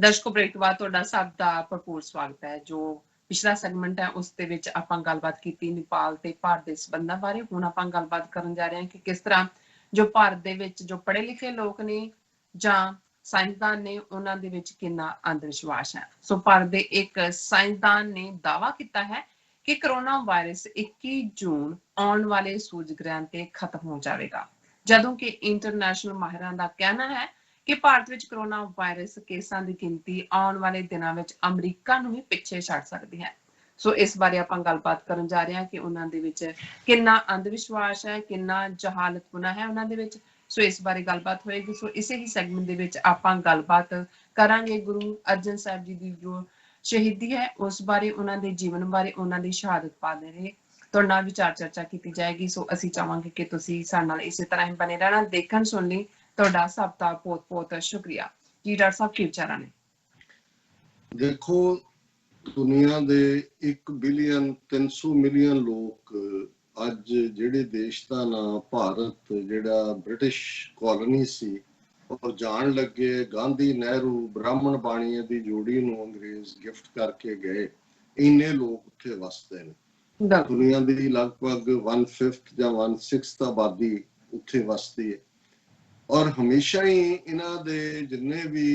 ਦਰਸ਼ਕੋ break ਤੋਂ ਬਾਅਦ ਤੁਹਾਡਾ ਸਭ ਦਾ ਭਰਪੂਰ ਸਵਾਗਤ ਹੈ। ਜੋ ਪਿਛਲਾ ਸੈਗਮੈਂਟ ਹੈ ਉਸ ਦੇ ਵਿੱਚ ਆਪਾਂ ਗੱਲਬਾਤ ਕੀਤੀ ਨੇਪਾਲ ਤੇ ਭਾਰਤ ਦੇ ਸੰਬੰਧਾਂ ਬਾਰੇ। ਹੁਣ ਆਪਾਂ ਗੱਲਬਾਤ ਕਰਨ ਜਾ ਰਹੇ ਹਾਂ ਕਿ ਕਿਸ ਤਰ੍ਹਾਂ ਜੋ ਭਾਰਤ ਦੇ ਵਿੱਚ ਜੋ ਪੜ੍ਹੇ ਲਿਖੇ ਲੋਕ ਨੇ ਜਾਂ ਸਾਇੰਸਦਾਨ ਨੇ ਉਹਨਾਂ ਦੇ ਵਿੱਚ ਕਿੰਨਾ ਅੰਧ ਵਿਸ਼ਵਾਸ ਹੈ। ਸੋ ਭਾਰਤ ਦੇ ਇੱਕ ਸਾਇੰਸਦਾਨ ਨੇ ਦਾਅਵਾ ਕੀਤਾ ਹੈ ਕਿ ਕਰੋਨਾ ਵਾਇਰਸ 21 ਜੂਨ ਆਉਣ ਵਾਲੇ ਸੂਰਜ ਗ੍ਰਹਿਣ ਤੇ ਖਤਮ ਹੋ ਜਾਵੇਗਾ, ਜਦੋਂ ਕਿ ਇੰਟਰਨੈਸ਼ਨਲ ਮਾਹਿਰਾਂ ਦਾ ਕਹਿਣਾ ਹੈ ਕਿ ਭਾਰਤ ਵਿੱਚ ਕਰੋਨਾ ਵਾਇਰਸ ਕੇਸਾਂ ਦੀ ਗਿਣਤੀ ਆਉਣ ਵਾਲੇ ਦਿਨਾਂ ਵਿੱਚ ਅਮਰੀਕਾ ਨੂੰ ਵੀ ਪਿੱਛੇ ਛੱਡ ਸਕਦੀ ਹੈ। ਸੋ ਇਸ ਬਾਰੇ ਆਪਾਂ ਗੱਲਬਾਤ ਕਰਨ ਜਾ ਰਹੇ ਹਾਂ ਕਿ ਉਹਨਾਂ ਦੇ ਵਿੱਚ ਕਿੰਨਾ ਅੰਧ ਵਿਸ਼ਵਾਸ ਹੈ, ਕਿੰਨਾ ਜਹਾਲਤਪੁਣਾ ਹੈ ਉਹਨਾਂ ਦੇ ਵਿੱਚ। ਸੋ ਇਸ ਬਾਰੇ ਗੱਲਬਾਤ ਹੋਏਗੀ। ਸੋ ਇਸੇ ਹੀ ਸੈਗਮੈਂਟ ਦੇ ਵਿੱਚ ਆਪਾਂ ਗੱਲਬਾਤ ਕਰਾਂਗੇ ਗੁਰੂ ਅਰਜਨ ਸਾਹਿਬ ਜੀ ਦੀ ਜੋ ਸ਼ਹੀਦੀ ਹੈ ਉਸ ਬਾਰੇ, ਉਹਨਾਂ ਦੇ ਜੀਵਨ ਬਾਰੇ, ਉਹਨਾਂ ਦੀ ਸ਼ਹਾਦਤ ਪਾਉਂਦੇ ਰਹੇ ਤੁਹਾਡੇ ਨਾਲ ਵਿਚਾਰ ਚਰਚਾ ਕੀਤੀ ਜਾਏਗੀ। ਸੋ ਅਸੀਂ ਚਾਹਾਂਗੇ ਕਿ ਤੁਸੀਂ ਸਾਡੇ ਨਾਲ ਇਸੇ ਤਰ੍ਹਾਂ ਹੀ ਬਣੇ ਰਹਿਣਾ। ਦੇਖਣ ਸੁਣ ਲਈ ਤੁਹਾਡਾ ਸਭ ਦਾ ਬਹੁਤ ਬਹੁਤ ਸ਼ੁਕਰੀਆ ਜੀ। ਡਾਕਟਰ ਸਾਹਿਬ ਕੀ ਵਿਚਾਰਾਂ ਨੇ? ਦੇਖੋ, ਦੁਨੀਆ ਦੇ 1 ਬਿਲੀਅਨ 300 ਮਿਲੀਅਨ ਲੋਕ ਅੱਜ ਜਿਹੜੇ ਦੇਸ਼ ਦਾ ਨਾਂ ਭਾਰਤ, ਜਿਹੜਾ ਬ੍ਰਿਟਿਸ਼ ਕਾਲੋਨੀ ਸੀ, ਔਰ ਜਾਣ ਲੱਗੇ ਗਾਂਧੀ ਨਹਿਰੂ ਬ੍ਰਾਹਮਣ ਬਾਣੀਏ ਦੀ ਜੋੜੀ ਨੂੰ ਅੰਗਰੇਜ਼ ਗਿਫਟ ਕਰਕੇ ਗਏ, ਇੰਨੇ ਲੋਕ ਉੱਥੇ ਵਸਦੇ ਨੇ। ਦੁਨੀਆ ਦੀ ਲਗਭਗ 1/5 ਜਾਂ 1/6 ਆਬਾਦੀ ਉੱਥੇ ਵਸਦੀ ਹੈ। ਔਰ ਹਮੇਸ਼ਾ ਹੀ ਇਹਨਾਂ ਦੇ ਜਿੰਨੇ ਵੀ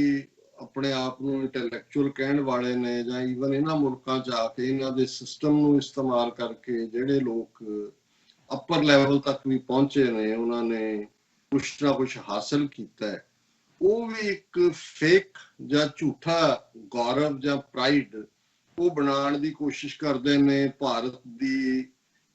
ਆਪਣੇ ਆਪ ਨੂੰ ਇੰਟੈਲੈਕਚੁਅਲ ਕਹਿਣ ਵਾਲੇ ਨੇ ਜਾਂ ਈਵਨ ਇਹਨਾਂ ਮੁਲਕਾਂ 'ਚ ਆ ਕੇ ਇਹਨਾਂ ਦੇ ਸਿਸਟਮ ਨੂੰ ਇਸਤੇਮਾਲ ਕਰਕੇ ਜਿਹੜੇ ਲੋਕ ਅੱਪਰ ਲੈਵਲ ਤੱਕ ਵੀ ਪਹੁੰਚੇ ਨੇ, ਉਹਨਾਂ ਨੇ ਕੁਛ ਨਾ ਕੁਛ ਹਾਸਲ ਕੀਤਾ ਹੈ। ਉਹ ਵੀ ਇੱਕ ਫੇਕ ਜਾਂ ਝੂਠਾ ਗੌਰਵ ਜਾਂ ਪ੍ਰਾਈਡ ਉਹ ਬਣਾਉਣ ਦੀ ਕੋਸ਼ਿਸ਼ ਕਰਦੇ ਨੇ। ਭਾਰਤ ਦੀ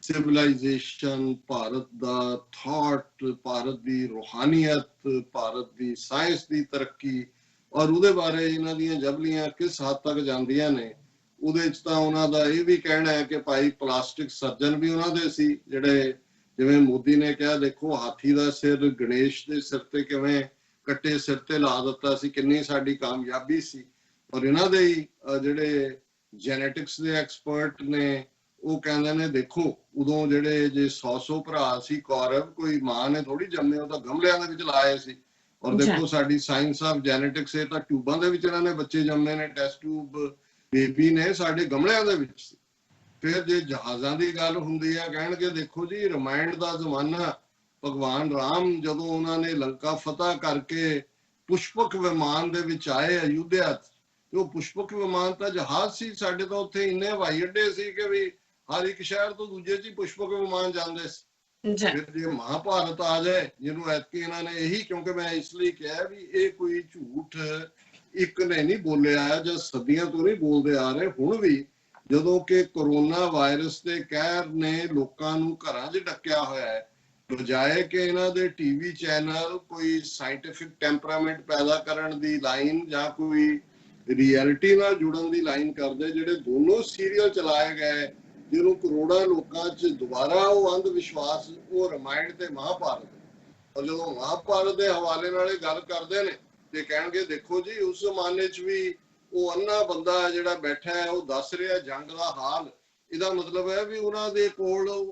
ਸਿਵਲਾਈਜੇਸ਼ਨ, ਭਾਰਤ ਦਾ ਥਾਟ, ਭਾਰਤ ਦੀ ਰੂਹਾਨੀਅਤ, ਭਾਰਤ ਦੀ ਸਾਇੰਸ ਦੀ ਤਰੱਕੀ, ਔਰ ਉਹਦੇ ਬਾਰੇ ਇਹਨਾਂ ਦੀਆਂ ਜਬਲੀਆਂ ਕਿਸ ਹੱਦ ਤੱਕ ਜਾਂਦੀਆਂ ਨੇ। ਉਹਦੇ 'ਚ ਤਾਂ ਉਹਨਾਂ ਦਾ ਇਹ ਵੀ ਕਹਿਣਾ ਹੈ ਕਿ ਭਾਈ ਪਲਾਸਟਿਕ ਸਰਜਨ ਵੀ ਉਹਨਾਂ ਦੇ ਸੀ, ਜਿਹੜੇ ਜਿਵੇਂ ਮੋਦੀ ਨੇ ਕਿਹਾ, ਦੇਖੋ ਹਾਥੀ ਦਾ ਸਿਰ ਗਣੇਸ਼ ਦੇ ਸਿਰ ਤੇ ਕਿਵੇਂ ਕੱਟੇ ਸਿਰ ਤੇ ਲਾ ਦਿੱਤਾ ਸੀ, ਕਿੰਨੀ ਸਾਡੀ ਕਾਮਯਾਬੀ ਸੀ। ਔਰ ਇਹਨਾਂ ਦੇ ਹੀ ਜਿਹੜੇ ਜੈਨੇਟਿਕਸ ਦੇ ਐਕਸਪਰਟ ਨੇ ਉਹ ਕਹਿੰਦੇ ਨੇ, ਦੇਖੋ ਉਦੋਂ ਜਿਹੜੇ ਜੇ 100 ਭਰਾ ਸੀ ਕੌਰਵ, ਕੋਈ ਮਾਂ ਨੇ ਥੋੜੀ ਜੰਮੇ, ਉਹ ਤਾਂ ਗਮਲਿਆਂ ਦੇ ਵਿੱਚ ਲਾਏ ਸੀ। ਔਰ ਦੇਖੋ ਸਾਡੀ ਸਾਇੰਸ ਆਫ ਜੈਨੇਟਿਕਸ, ਇਹ ਤਾਂ ਟਿਊਬਾਂ ਦੇ ਵਿੱਚ ਇਹਨਾਂ ਨੇ ਬੱਚੇ ਜੰਮੇ ਨੇ, ਟੈਸਟ ਟਿਊਬ ਬੇਬੀ ਨੇ ਸਾਡੇ ਗਮਲਿਆਂ ਦੇ ਵਿੱਚ ਸੀ। ਫਿਰ ਜੇ ਜਹਾਜ਼ਾਂ ਦੀ ਗੱਲ ਹੁੰਦੀ ਹੈ, ਕਹਿਣਗੇ ਦੇਖੋ ਜੀ ਰਾਮਾਇਣ ਦਾ ਜ਼ਮਾਨਾ, ਭਗਵਾਨ ਰਾਮ ਜਦੋਂ ਉਹਨਾਂ ਨੇ ਲੰਕਾ ਫਤਿਹ ਕਰਕੇ ਪੁਸ਼ਪਕ ਵਿਮਾਨ ਦੇ ਵਿੱਚ ਆਏ ਅਯੁੱਧਿਆ 'ਚ, ਉਹ ਪੁਸ਼ਪਕ ਵਿਮਾਨ ਤਾਂ ਜਹਾਜ਼ ਸੀ। ਸਾਡੇ ਤਾਂ ਉੱਥੇ ਇੰਨੇ ਹਵਾਈ ਅੱਡੇ ਸੀ ਕਿ ਵੀ ਹਰ ਇੱਕ ਸ਼ਹਿਰ ਤੋਂ ਦੂਜੇ 'ਚ ਹੀ ਪੁਸ਼ਪਕ ਵਿਮਾਨ ਜਾਂਦੇ ਸੀ। ਫਿਰ ਜੇ ਮਹਾਭਾਰਤ ਆ ਜਾਏ, ਜਿਹਨੂੰ ਐਤਕੀ ਇਹਨਾਂ ਨੇ ਇਹੀ, ਕਿਉਂਕਿ ਮੈਂ ਇਸ ਲਈ ਕਿਹਾ ਵੀ ਇਹ ਕੋਈ ਝੂਠ ਇੱਕ ਨੇ ਨਹੀਂ ਬੋਲਿਆ ਜਾਂ ਸਦੀਆਂ ਤੋਂ ਨਹੀਂ ਬੋਲਦੇ ਆ ਰਹੇ। ਹੁਣ ਵੀ ਜਦੋਂ ਕਿ ਕਰੋਨਾ ਵਾਇਰਸ ਦੇ ਕਹਿਰ ਨੇ ਲੋਕਾਂ ਨੂੰ ਘਰਾਂ 'ਚ ਡੱਕਿਆ ਹੋਇਆ ਹੈ, ਬਜਾਏ ਕਿ ਇਹਨਾਂ ਦੇ ਟੀਵੀ ਚੈਨਲ ਕੋਈ ਸਾਇੰਟੀਫਿਕ ਟੈਂਪਰਾਮੈਂਟ ਪੈਦਾ ਕਰਨ ਦੀ ਲਾਈਨ ਜਾਂ ਕੋਈ ਰਿਐਲਿਟੀ ਨਾਲ ਜੁੜਨ ਦੀ ਲਾਈਨ ਕਰਦੇ, ਜਿਹੜੇ ਦੋਨੋਂ ਸੀਰੀਅਲ ਚਲਾਏ ਗਏ ਜਿਹਨੂੰ ਕਰੋੜਾਂ ਲੋਕਾਂ 'ਚ ਦੁਬਾਰਾ ਉਹ ਅੰਧ ਵਿਸ਼ਵਾਸ, ਉਹ ਰਾਮਾਇਣ ਤੇ ਮਹਾਭਾਰਤ। ਔਰ ਜਦੋਂ ਮਹਾਭਾਰਤ ਦੇ ਹਵਾਲੇ ਨਾਲ ਇਹ ਗੱਲ ਕਰਦੇ ਨੇ ਤੇ ਕਹਿਣਗੇ ਦੇਖੋ ਜੀ ਉਸ ਜ਼ਮਾਨੇ 'ਚ ਵੀ ਉਹ ਅੰਨਾ ਬੰਦਾ ਜਿਹੜਾ ਬੈਠਾ ਹੈ ਉਹ ਦੱਸ ਰਿਹਾ ਜੰਗ ਦਾ ਹਾਲ। ਇਹਦਾ ਮਤਲਬ ਹੈ ਵੀ ਉਹਨਾਂ ਦੇ ਕੋਲ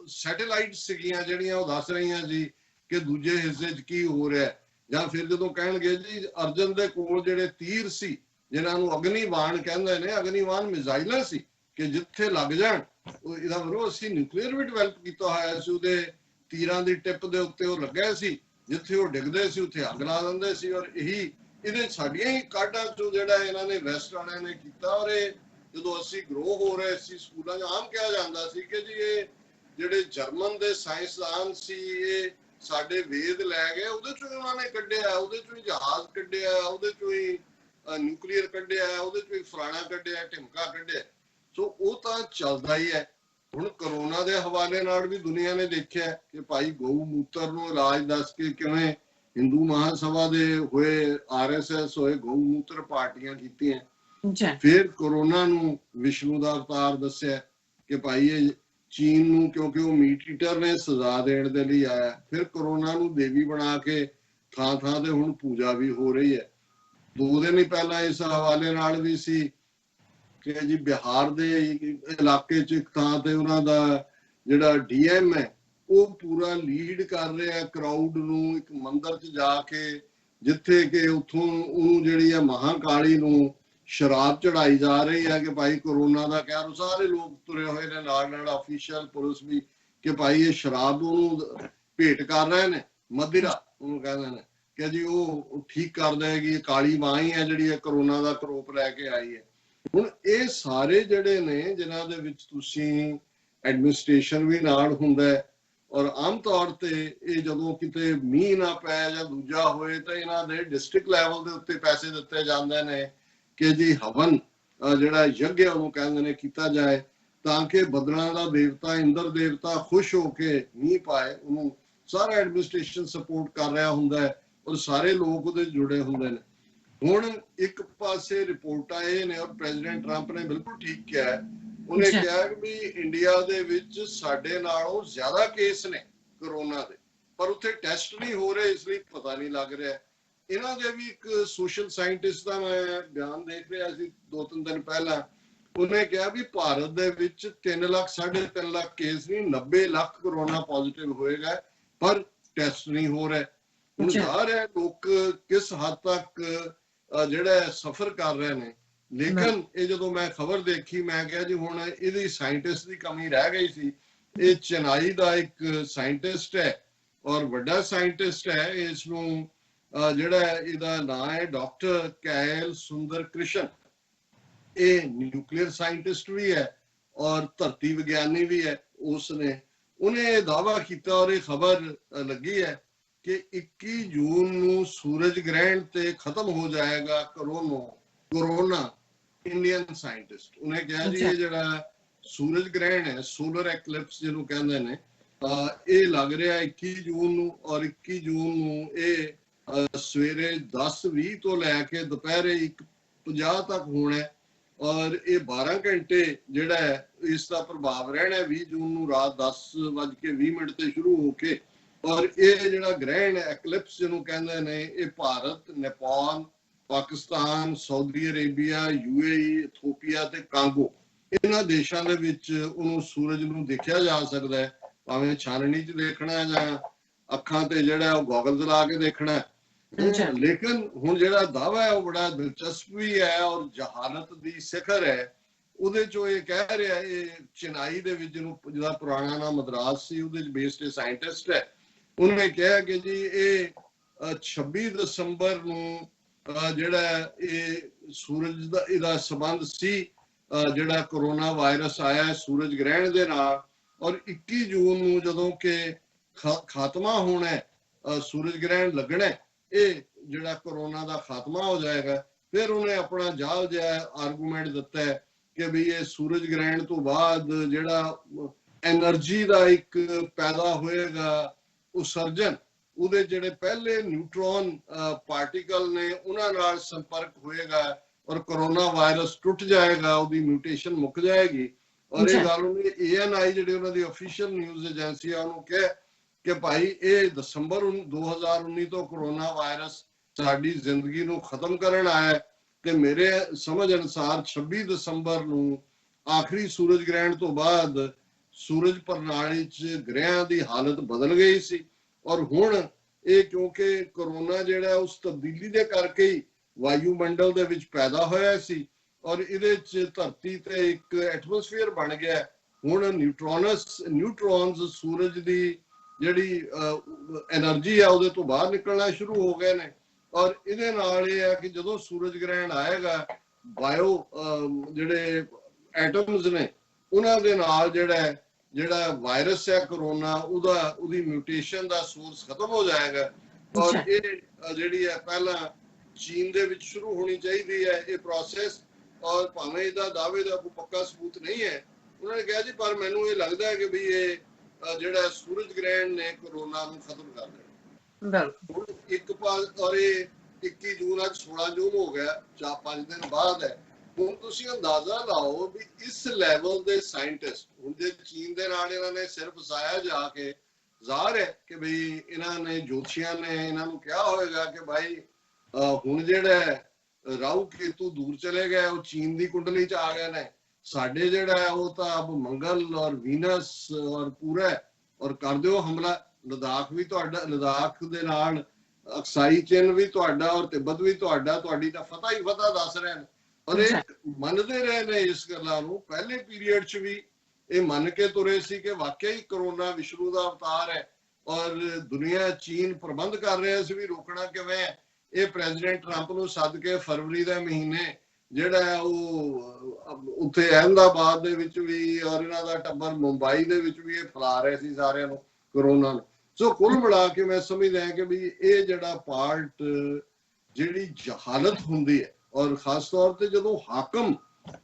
ਸੈਟੇਲਾਈਟ ਸੀਗੀਆਂ ਜਿਹੜੀਆਂ ਉਹ ਦੱਸ ਰਹੀਆਂ ਸੀ ਕਿ ਦੂਜੇ ਹਿੱਸੇ 'ਚ ਕੀ ਹੋ ਰਿਹਾ। ਜਾਂ ਫਿਰ ਜਦੋਂ ਕਹਿਣਗੇ ਜੀ ਅਰਜਨ ਦੇ ਕੋਲ ਜਿਹੜੇ ਤੀਰ ਸੀ, ਜਿਹਨਾਂ ਨੂੰ ਅਗਨੀਬਾਣ ਕਹਿੰਦੇ ਨੇ, ਅਗਨੀਬਾਣ ਮਿਜ਼ਾਈਲਾਂ ਸੀ ਕਿ ਜਿੱਥੇ ਲੱਗ ਜਾਣ, ਇਹਦਾ ਮਤਲਬ ਅਸੀਂ ਨਿਊਕਲੀਅਰ ਵੀ ਡਿਵੈਲਪ ਕੀਤਾ ਹੋਇਆ ਸੀ। ਉਹਦੇ ਤੀਰਾਂ ਦੀ ਟਿਪ ਦੇ ਉੱਤੇ ਉਹ ਲੱਗੇ ਸੀ, ਜਿੱਥੇ ਉਹ ਡਿੱਗਦੇ ਸੀ ਉੱਥੇ ਅੱਗ ਲਾ ਦਿੰਦੇ ਸੀ। ਔਰ ਇਹਦੇ ਸਾਡੀਆਂ ਹੀ ਕਾਢਾਂ ਚੋਂ ਜਿਹੜਾ ਇਹਨਾਂ ਨੇ ਵੈਸਟ ਵਾਲਿਆਂ ਨੇ ਕੀਤਾ। ਔਰ ਇਹ ਜਦੋਂ ਅਸੀਂ ਗਰੋ ਹੋ ਰਹੇ ਸੀ, ਸਕੂਲਾਂ 'ਚ ਆਮ ਕਿਹਾ ਜਾਂਦਾ ਸੀ ਕਿ ਜੀ ਇਹ ਜਿਹੜੇ ਜਰਮਨ ਦੇ ਸਾਇੰਸਦਾਨ ਸੀ ਇਹ ਸਾਡੇ ਵੇਦ ਲੈ ਗਏ, ਉਹਦੇ ਚੋਂ ਹੀ ਉਹਨਾਂ ਨੇ ਕੱਢਿਆ, ਉਹਦੇ ਚੋਂ ਹੀ ਜਹਾਜ਼ ਕੱਢਿਆ, ਉਹਦੇ ਚੋਂ ਹੀ ਨਿਊਕਲੀਅਰ ਕੱਢਿਆ, ਉਹਦੇ ਚੋਂ ਹੀ ਫਲਾਣਾ ਕੱਢਿਆ, ਢਿਮਕਾ ਕੱਢਿਆ। ਸੋ ਉਹ ਤਾਂ ਚੱਲਦਾ ਹੀ ਹੈ। ਹੁਣ ਕਰੋਨਾ ਦੇ ਹਵਾਲੇ ਨਾਲ ਵੀ ਦੁਨੀਆ ਨੇ ਦੇਖਿਆ ਕਿ ਭਾਈ ਗਊ ਮੂਤਰ ਨੂੰ ਇਲਾਜ ਦੱਸ ਕੇ ਕਿਵੇਂ ਹਿੰਦੂ ਮਹਾਸਭਾ ਦੇ ਹੋਏ, RSS ਹੋਏ, ਗਊ ਮੂਤਰ ਪਾਰਟੀਆਂ ਕੀਤੀਆਂ। ਫਿਰ ਕਰੋਨਾ ਨੂੰ ਵਿਸ਼ਨੂੰ ਦਾ ਅਵਤਾਰ ਦੱਸਿਆ ਕਿ ਭਾਈ ਇਹ ਚੀਨ ਨੂੰ, ਕਿਉਂਕਿ ਉਹ ਮੀਟ ਈਟਰ ਨੇ, ਸਜ਼ਾ ਦੇਣ ਦੇ ਲਈ ਆਇਆ। ਫਿਰ ਕਰੋਨਾ ਨੂੰ ਦੇਵੀ ਬਣਾ ਕੇ ਥਾਂ ਥਾਂ ਤੇ ਹੁਣ ਪੂਜਾ ਵੀ ਹੋ ਰਹੀ ਹੈ। 2 ਦਿਨ ਹੀ ਪਹਿਲਾਂ ਇਸ ਹਵਾਲੇ ਨਾਲ ਵੀ ਸੀ ਕਿ ਜੀ ਬਿਹਾਰ ਦੇ ਇਲਾਕੇ 'ਚ ਇੱਕ ਥਾਂ ਤੇ ਉਹਨਾਂ ਦਾ ਜਿਹੜਾ DM ਹੈ ਉਹ ਪੂਰਾ ਲੀਡ ਕਰ ਰਿਹਾ ਕਰਾਊਡ ਨੂੰ, ਇੱਕ ਮੰਦਿਰ 'ਚ ਜਾ ਕੇ ਜਿੱਥੇ ਕਿ ਉੱਥੋਂ ਉਹਨੂੰ ਜਿਹੜੀ ਹੈ ਮਹਾਂਕਾਲੀ ਨੂੰ ਸ਼ਰਾਬ ਚੜਾਈ ਜਾ ਰਹੀ ਹੈ ਕਿ ਭਾਈ ਕਰੋਨਾ ਦਾ ਕਹਿ, ਸਾਰੇ ਲੋਕ ਤੁਰੇ ਹੋਏ ਨੇ ਨਾਲ ਨਾਲ, ਅਫੀਸ਼ੀਅਲ ਪੁਲਿਸ ਵੀ, ਕਿ ਭਾਈ ਇਹ ਸ਼ਰਾਬ ਉਹਨੂੰ ਭੇਟ ਕਰ ਰਹੇ ਨੇ, ਮਦਿਰਾ ਉਹਨੂੰ ਕਹਿੰਦੇ ਨੇ, ਕਿ ਜੀ ਉਹ ਠੀਕ ਕਰ ਦੇਗੀ, ਕਾਲੀ ਮਾਂ ਹੀ ਹੈ ਜਿਹੜੀ ਇਹ ਕਰੋਨਾ ਦਾ ਕਰੋਪ ਲੈ ਕੇ ਆਈ ਹੈ। ਹੁਣ ਇਹ ਸਾਰੇ ਜਿਹੜੇ ਨੇ ਜਿਨ੍ਹਾਂ ਦੇ ਵਿੱਚ ਤੁਸੀਂ ਐਡਮਿਨਿਸਟ੍ਰੇਸ਼ਨ ਵੀ ਨਾਲ ਹੁੰਦਾ ਹੈ, ਔਰ ਆਮ ਤੌਰ ਤੇ ਇਹ ਜਦੋਂ ਕਿਤੇ ਮੀਂਹ ਨਾ ਪੈ ਜਾਂ ਦੂਜਾ ਹੋਏ ਤਾਂ ਇਹਨਾਂ ਦੇ ਡਿਸਟ੍ਰਿਕਟ ਲੈਵਲ ਦੇ ਉੱਤੇ ਪੈਸੇ ਦਿੱਤੇ ਜਾਂਦੇ ਨੇ ਕਿ ਜੀ ਹਵਨ ਜਿਹੜਾ ਯੱਗ ਹੈ ਉਹਨੂੰ ਕਹਿੰਦੇ ਨੇ ਕੀਤਾ ਜਾਏ, ਤਾਂ ਕਿ ਬੱਦਲਾਂ ਦਾ ਦੇਵਤਾ ਇੰਦਰ ਦੇਵਤਾ ਖੁਸ਼ ਹੋ ਕੇ ਮੀਂਹ ਪਾਏ। ਉਹਨੂੰ ਸਾਰਾ ਐਡਮਿਨਿਸਟ੍ਰੇਸ਼ਨ ਸਪੋਰਟ ਕਰ ਰਿਹਾ ਹੁੰਦਾ ਹੈ ਔਰ ਸਾਰੇ ਲੋਕ ਉਹਦੇ ਜੁੜੇ ਹੁੰਦੇ ਨੇ। ਹੁਣ ਇੱਕ ਪਾਸੇ ਰਿਪੋਰਟਾਂ ਇਹ ਨੇ, ਔਰ ਪ੍ਰੈਜ਼ੀਡੈਂਟ ਟਰੰਪ ਨੇ ਬਿਲਕੁਲ ਠੀਕ ਕਿਹਾ, ਉਹਨੇ ਕਿਹਾ ਕਿ ਵੀ ਇੰਡੀਆ ਦੇ ਵਿੱਚ ਸਾਡੇ ਨਾਲੋਂ ਜ਼ਿਆਦਾ ਕੇਸ ਨੇ ਕਰੋਨਾ ਦੇ, ਪਰ ਉੱਥੇ ਟੈਸਟ ਨਹੀਂ ਹੋ ਰਹੇ, ਇਸ ਲਈ ਪਤਾ ਨਹੀਂ ਲੱਗ ਰਿਹਾ। ਇਹਨਾਂ ਦੇ ਵੀ ਇੱਕ ਸੋਸ਼ਲ ਸਾਇੰਟਿਸਟ ਦਾ ਮੈਂ ਬਿਆਨ ਦੇਖ ਰਿਹਾ ਸੀ 2-3 ਦਿਨ ਪਹਿਲਾਂ, ਉਹਨੇ ਕਿਹਾ ਵੀ ਭਾਰਤ ਦੇ ਵਿੱਚ 3 ਲੱਖ 3.5 ਲੱਖ ਕੇਸ ਨਹੀਂ, 90 ਲੱਖ ਕਰੋਨਾ ਪੋਜ਼ਿਟਿਵ ਹੋਏਗਾ, ਪਰ ਟੈਸਟ ਨਹੀਂ ਹੋ ਰਿਹਾ। ਹੁਣ ਜ਼ਾਹਰ ਹੈ ਲੋਕ ਕਿਸ ਹੱਦ ਤੱਕ ਜਿਹੜਾ ਸਫਰ ਕਰ ਰਹੇ ਨੇ। ਲੇਕਿਨ ਇਹ ਜਦੋਂ ਮੈਂ ਖਬਰ ਦੇਖੀ ਮੈਂ ਕਿਹਾ ਜੀ ਹੁਣ ਇਹਦੀ ਸਾਇੰਟਿਸਟ ਦੀ ਕਮੀ ਰਹਿ ਗਈ ਸੀ। ਇਹ ਚੇਨਈ ਦਾ ਇੱਕ ਸਾਇੰਟਿਸਟ ਹੈ ਔਰ ਵੱਡਾ ਸਾਇੰਟਿਸਟ ਹੈ, ਇਸ ਨੂੰ ਜਿਹੜਾ ਇਹਦਾ ਨਾਮ ਹੈ ਡਾਕਟਰ ਕੈਲ ਸੁੰਦਰ ਕ੍ਰਿਸ਼ਨ। ਇਹ ਨਿਊਕਲੀਅਰ ਸਾਇੰਟਿਸਟ ਵੀ ਹੈ ਔਰ ਧਰਤੀ ਵਿਗਿਆਨੀ ਵੀ ਹੈ। ਉਹਨੇ ਦਾਅਵਾ ਕੀਤਾ ਔਰ ਇਹ ਖਬਰ ਲੱਗੀ ਹੈ ਕਿ 21 ਜੂਨ ਨੂੰ ਸੂਰਜ ਗ੍ਰਹਿਣ ਤੇ ਖਤਮ ਹੋ ਜਾਏਗਾ ਕਰੋਨਾ। ਇੰਡੀਅਨ ਸਾਇੰਟਿਸਟ ਉਹਨੇ ਕਿਹਾ ਜੀ ਇਹ ਜਿਹੜਾ ਸੂਰਜ ਗ੍ਰਹਿਣ ਹੈ, ਸੋਲਰ ਐਕਲਿਪਸ ਜਿਹਨੂੰ ਕਹਿੰਦੇ ਨੇ, ਇਹ ਲੱਗ ਰਿਹਾ 21 ਜੂਨ ਨੂੰ, ਔਰ 21 ਜੂਨ ਨੂੰ ਇਹ ਸਵੇਰੇ 10:20 ਤੋਂ ਲੈ ਕੇ ਦੁਪਹਿਰੇ 1:50 ਤੱਕ ਹੋਣਾ, ਔਰ ਇਹ 12 ਘੰਟੇ ਜਿਹੜਾ ਹੈ ਇਸ ਦਾ ਪ੍ਰਭਾਵ ਰਹਿਣਾ। 20 ਜੂਨ ਨੂੰ ਰਾਤ 10:20 ਤੇ ਸ਼ੁਰੂ ਹੋ ਕੇ, ਔਰ ਇਹ ਜਿਹੜਾ ਗ੍ਰਹਿਣ ਐਕਲਿਪਸ ਜਿਹਨੂੰ ਕਹਿੰਦੇ ਨੇ, ਇਹ Bharat, Nepal, Pakistan, Saudi Arabia, UAE, Ethiopia ਤੇ ਕਾਂਗੋ, ਇਹਨਾਂ ਦੇਸ਼ਾਂ ਦੇ ਵਿੱਚ ਉਹਨੂੰ ਸੂਰਜ ਨੂੰ ਦੇਖਿਆ ਜਾ ਸਕਦਾ ਹੈ, ਭਾਵੇਂ ਛਾਨਣੀ 'ਚ ਦੇਖਣਾ ਜਾਂ ਅੱਖਾਂ ਤੇ ਜਿਹੜਾ ਉਹ ਗੋਗਲਸ ਲਾ ਕੇ ਦੇਖਣਾ। ਲੇਕਿਨ ਹੁਣ ਜਿਹੜਾ ਦਾਅਵਾ ਹੈ ਉਹ ਬੜਾ ਦਿਲਚਸਪ ਵੀ ਹੈ ਔਰ ਜਹਾਲਤ ਦੀ ਸਿਖਰ ਹੈ। ਉਹਦੇ ਚੋਂ ਇਹ ਕਹਿ ਰਿਹਾ, ਇਹ ਚੇਨਈ ਦੇ ਵਿੱਚ ਜਿਹਦਾ ਪੁਰਾਣਾ ਨਾਮ ਮਦਰਾਸ ਸੀ, ਉਹਦੇ ਚ ਬੇਸਡ ਸਾਇੰਟਿਸਟ ਹੈ, ਉਹਨੇ ਕਿਹਾ ਕਿ ਜੀ ਇਹ 26 ਦਸੰਬਰ ਨੂੰ ਜਿਹੜਾ ਇਹ ਸੂਰਜ ਦਾ ਇਹਦਾ ਸੰਬੰਧ ਸੀ, ਜਿਹੜਾ ਕਰੋਨਾ ਵਾਇਰਸ ਆਇਆ ਸੂਰਜ ਗ੍ਰਹਿਣ ਦੇ ਨਾਲ, ਔਰ 21 ਜੂਨ ਨੂੰ ਜਦੋਂ ਕਿ ਖਾਤਮਾ ਹੋਣਾ, ਸੂਰਜ ਗ੍ਰਹਿਣ ਲੱਗਣਾ, ਇਹ ਜਿਹੜਾ ਕਰੋਨਾ ਦਾ ਖਾਤਮਾ ਹੋ ਜਾਏਗਾ। ਫਿਰ ਉਹਨੇ ਆਪਣਾ ਜਾਲ ਜਿਹਾ ਆਰਗੂਮੈਂਟ ਦਿੱਤਾ ਹੈ ਕਿ ਵੀ ਇਹ ਸੂਰਜ ਗ੍ਰਹਿਣ ਤੋਂ ਬਾਅਦ ਜਿਹੜਾ ਐਨਰਜੀ ਦਾ ਇੱਕ ਪੈਦਾ ਹੋਏਗਾ ਉਤਸਰਜਨ, ਉਹਦੇ ਜਿਹੜੇ ਪਹਿਲੇ ਨਿਊਟਰੋਨ ਪਾਰਟੀਕਲ ਨੇ ਉਹਨਾਂ ਨਾਲ ਸੰਪਰਕ ਹੋਏਗਾ ਔਰ ਕਰੋਨਾ ਵਾਇਰਸ ਟੁੱਟ ਜਾਏਗਾ, ਉਹਦੀ ਮਿਊਟੇਸ਼ਨ ਮੁੱਕ ਜਾਏਗੀ। ਔਰ ਇਹ ਗੱਲ ਉਹਨੇ ANI ਜਿਹੜੇ ਉਹਨਾਂ ਦੀ ਅਫੀਸ਼ੀਅਲ ਨਿਊਜ਼ ਏਜੰਸੀ ਆ ਉਹਨੂੰ ਕਿਹਾ ਕਿ ਭਾਈ ਇਹ ਦਸੰਬਰ 2019 ਤੋਂ ਕਰੋਨਾ ਵਾਇਰਸ ਸਾਡੀ ਜ਼ਿੰਦਗੀ ਨੂੰ ਖਤਮ ਕਰਨ ਆਇਆ, ਤੇ ਮੇਰੇ ਸਮਝ ਅਨੁਸਾਰ 26 ਦਸੰਬਰ ਨੂੰ ਆਖਰੀ ਸੂਰਜ ਗ੍ਰਹਿਣ ਤੋਂ ਬਾਅਦ ਸੂਰਜ ਪ੍ਰਣਾਲੀ 'ਚ ਗ੍ਰਹਿਆਂ ਦੀ ਹਾਲਤ ਬਦਲ ਗਈ ਸੀ। ਔਰ ਹੁਣ ਇਹ ਕਿਉਂਕਿ ਕਰੋਨਾ ਜਿਹੜਾ ਉਸ ਤਬਦੀਲੀ ਦੇ ਕਰਕੇ ਹੀ ਵਾਯੂਮੰਡਲ ਦੇ ਵਿੱਚ ਪੈਦਾ ਹੋਇਆ ਸੀ ਔਰ ਇਹਦੇ 'ਚ ਧਰਤੀ ਤੇ ਇੱਕ ਐਟਮੋਸਫੀਅਰ ਬਣ ਗਿਆ। ਹੁਣ ਨਿਊਟਰੋਨਸ ਸੂਰਜ ਦੀ ਜਿਹੜੀ એનર્ਜੀ ਆ ਉਹਦੇ ਤੋਂ ਬਾਹਰ ਨਿਕਲਣਾ ਸ਼ੁਰੂ ਹੋ ਗਏ ਨੇ, ਔਰ ਇਹਦੇ ਨਾਲ ਇਹ ਹੈ ਕਿ ਜਦੋਂ ਸੂਰਜ ਗ੍ਰਹਿਣ ਆਏਗਾ ਬਾਇਓ ਜਿਹੜੇ ਐਟਮਸ ਨੇ ਉਹਨਾਂ ਦੇ ਨਾਲ ਜਿਹੜਾ ਵਾਇਰਸ ਹੈ ਕਰੋਨਾ, ਉਹਦੀ ਮਿਊਟੇਸ਼ਨ ਦਾ ਸੋਰਸ ਖਤਮ ਹੋ ਜਾਏਗਾ। ਔਰ ਇਹ ਜਿਹੜੀ ਹੈ ਪਹਿਲਾਂ ਚੀਨ ਦੇ ਵਿੱਚ ਸ਼ੁਰੂ ਹੋਣੀ ਚਾਹੀਦੀ ਹੈ ਇਹ ਪ੍ਰੋਸੈਸ, ਔਰ ਭਾਵੇਂ ਇਹਦਾ ਦਾਅਵੇ ਦਾ ਕੋਈ ਪੱਕਾ ਸਬੂਤ ਨਹੀਂ ਹੈ, ਉਹਨਾਂ ਨੇ ਕਿਹਾ ਜੀ ਪਰ ਮੈਨੂੰ ਇਹ ਲੱਗਦਾ ਹੈ ਕਿ ਵੀ ਇਹ ਜਿਹੜਾ ਸੂਰਜ ਗ੍ਰਹਿਣ ਨੇ ਕਰੋਨਾ ਨੂੰ ਖਤਮ ਕਰ ਦੇਣਾ। ਹੁਣ ਇੱਕ ਪਾਸ, ਔਰ ਇਹ 21 ਜੂਨ ਅੱਜ 16 ਜੂਨ ਹੋ ਗਿਆ, 4-5 ਦਿਨ ਬਾਅਦ ਹੈ। ਹੁਣ ਤੁਸੀਂ ਅੰਦਾਜ਼ਾ ਲਾਓ ਵੀ ਇਸ ਲੈਵਲ ਦੇ ਸਾਇੰਟਿਸਟ, ਹੁਣ ਜੇ ਚੀਨ ਦੇ ਨਾਲ ਇਹਨਾਂ ਨੇ ਸਿਰ ਫਸਾਇਆ ਜਾ ਕੇ, ਜ਼ਾਹਰ ਹੈ ਕਿ ਬਈ ਇਹਨਾਂ ਨੇ ਜੋਤਸ਼ੀਆਂ ਨੇ ਇਹਨਾਂ ਨੂੰ ਕਿਹਾ ਹੋਵੇਗਾ ਕਿ ਭਾਈ ਹੁਣ ਜਿਹੜਾ ਰਾਹੂ ਕੇਤੂ ਦੂਰ ਚਲੇ ਗਏ, ਉਹ ਚੀਨ ਦੀ ਕੁੰਡਲੀ 'ਚ ਆ ਗਏ ਨੇ, ਸਾਡੇ ਜਿਹੜਾ ਹੈ ਉਹ ਤਾਂ ਅਬ ਮੰਗਲ ਔਰ ਵੀਨਸ ਔਰ ਪੂਰਾ, ਔਰ ਕਰ ਦਿਓ ਹਮਲਾ। ਲਦਾਖ ਵੀ ਤੁਹਾਡਾ, ਲਦਾਖ ਦੇ ਨਾਲ ਅਕਸਾਈ ਚਿੰਨ ਵੀ ਤੁਹਾਡਾ ਔਰ ਤਿੱਬਤ ਵੀ ਤੁਹਾਡਾ, ਤੁਹਾਡੀ ਤਾਂ ਫਤਹ ਹੀ ਫਤਹ ਦੱਸ ਰਹੇ ਨੇ। ਔਰ ਇਹ ਮੰਨਦੇ ਰਹੇ ਨੇ ਇਸ ਗੱਲਾਂ ਨੂੰ। ਪਹਿਲੇ ਪੀਰੀਅਡ 'ਚ ਵੀ ਇਹ ਮੰਨ ਕੇ ਤੁਰੇ ਸੀ ਕਿ ਵਾਕਿਆ ਹੀ ਕਰੋਨਾ ਵਿਸ਼ਨੂੰ ਦਾ ਅਵਤਾਰ ਹੈ ਔਰ ਦੁਨੀਆ, ਚੀਨ ਪ੍ਰਬੰਧ ਕਰ ਰਿਹਾ ਸੀ ਵੀ ਰੋਕਣਾ ਕਿਵੇਂ ਹੈ। ਇਹ ਪ੍ਰੈਜ਼ੀਡੈਂਟ ਟਰੰਪ ਨੂੰ ਸੱਦ ਕੇ ਫਰਵਰੀ ਦੇ ਮਹੀਨੇ ਜਿਹੜਾ ਉਹ ਉੱਥੇ ਅਹਿਮਦਾਬਾਦ ਦੇ ਵਿੱਚ ਵੀ ਔਰ ਇਹਨਾਂ ਦਾ ਟੱਬਰ ਮੁੰਬਈ ਦੇ ਵਿੱਚ ਵੀ ਇਹ ਫੈਲਾ ਰਹੇ ਸੀ ਸਾਰਿਆਂ ਨੂੰ ਕਰੋਨਾ ਨੂੰ। ਸੋ ਕੁੱਲ ਮਿਲਾ ਕੇ ਮੈਂ ਸਮਝਦਾ ਕਿ ਵੀ ਇਹ ਜਿਹੜਾ ਪਾਰਟ, ਜਿਹੜੀ ਜਹਾਲਤ ਹੁੰਦੀ ਹੈ ਔਰ ਖਾਸ ਤੌਰ ਤੇ ਜਦੋਂ ਹਾਕਮ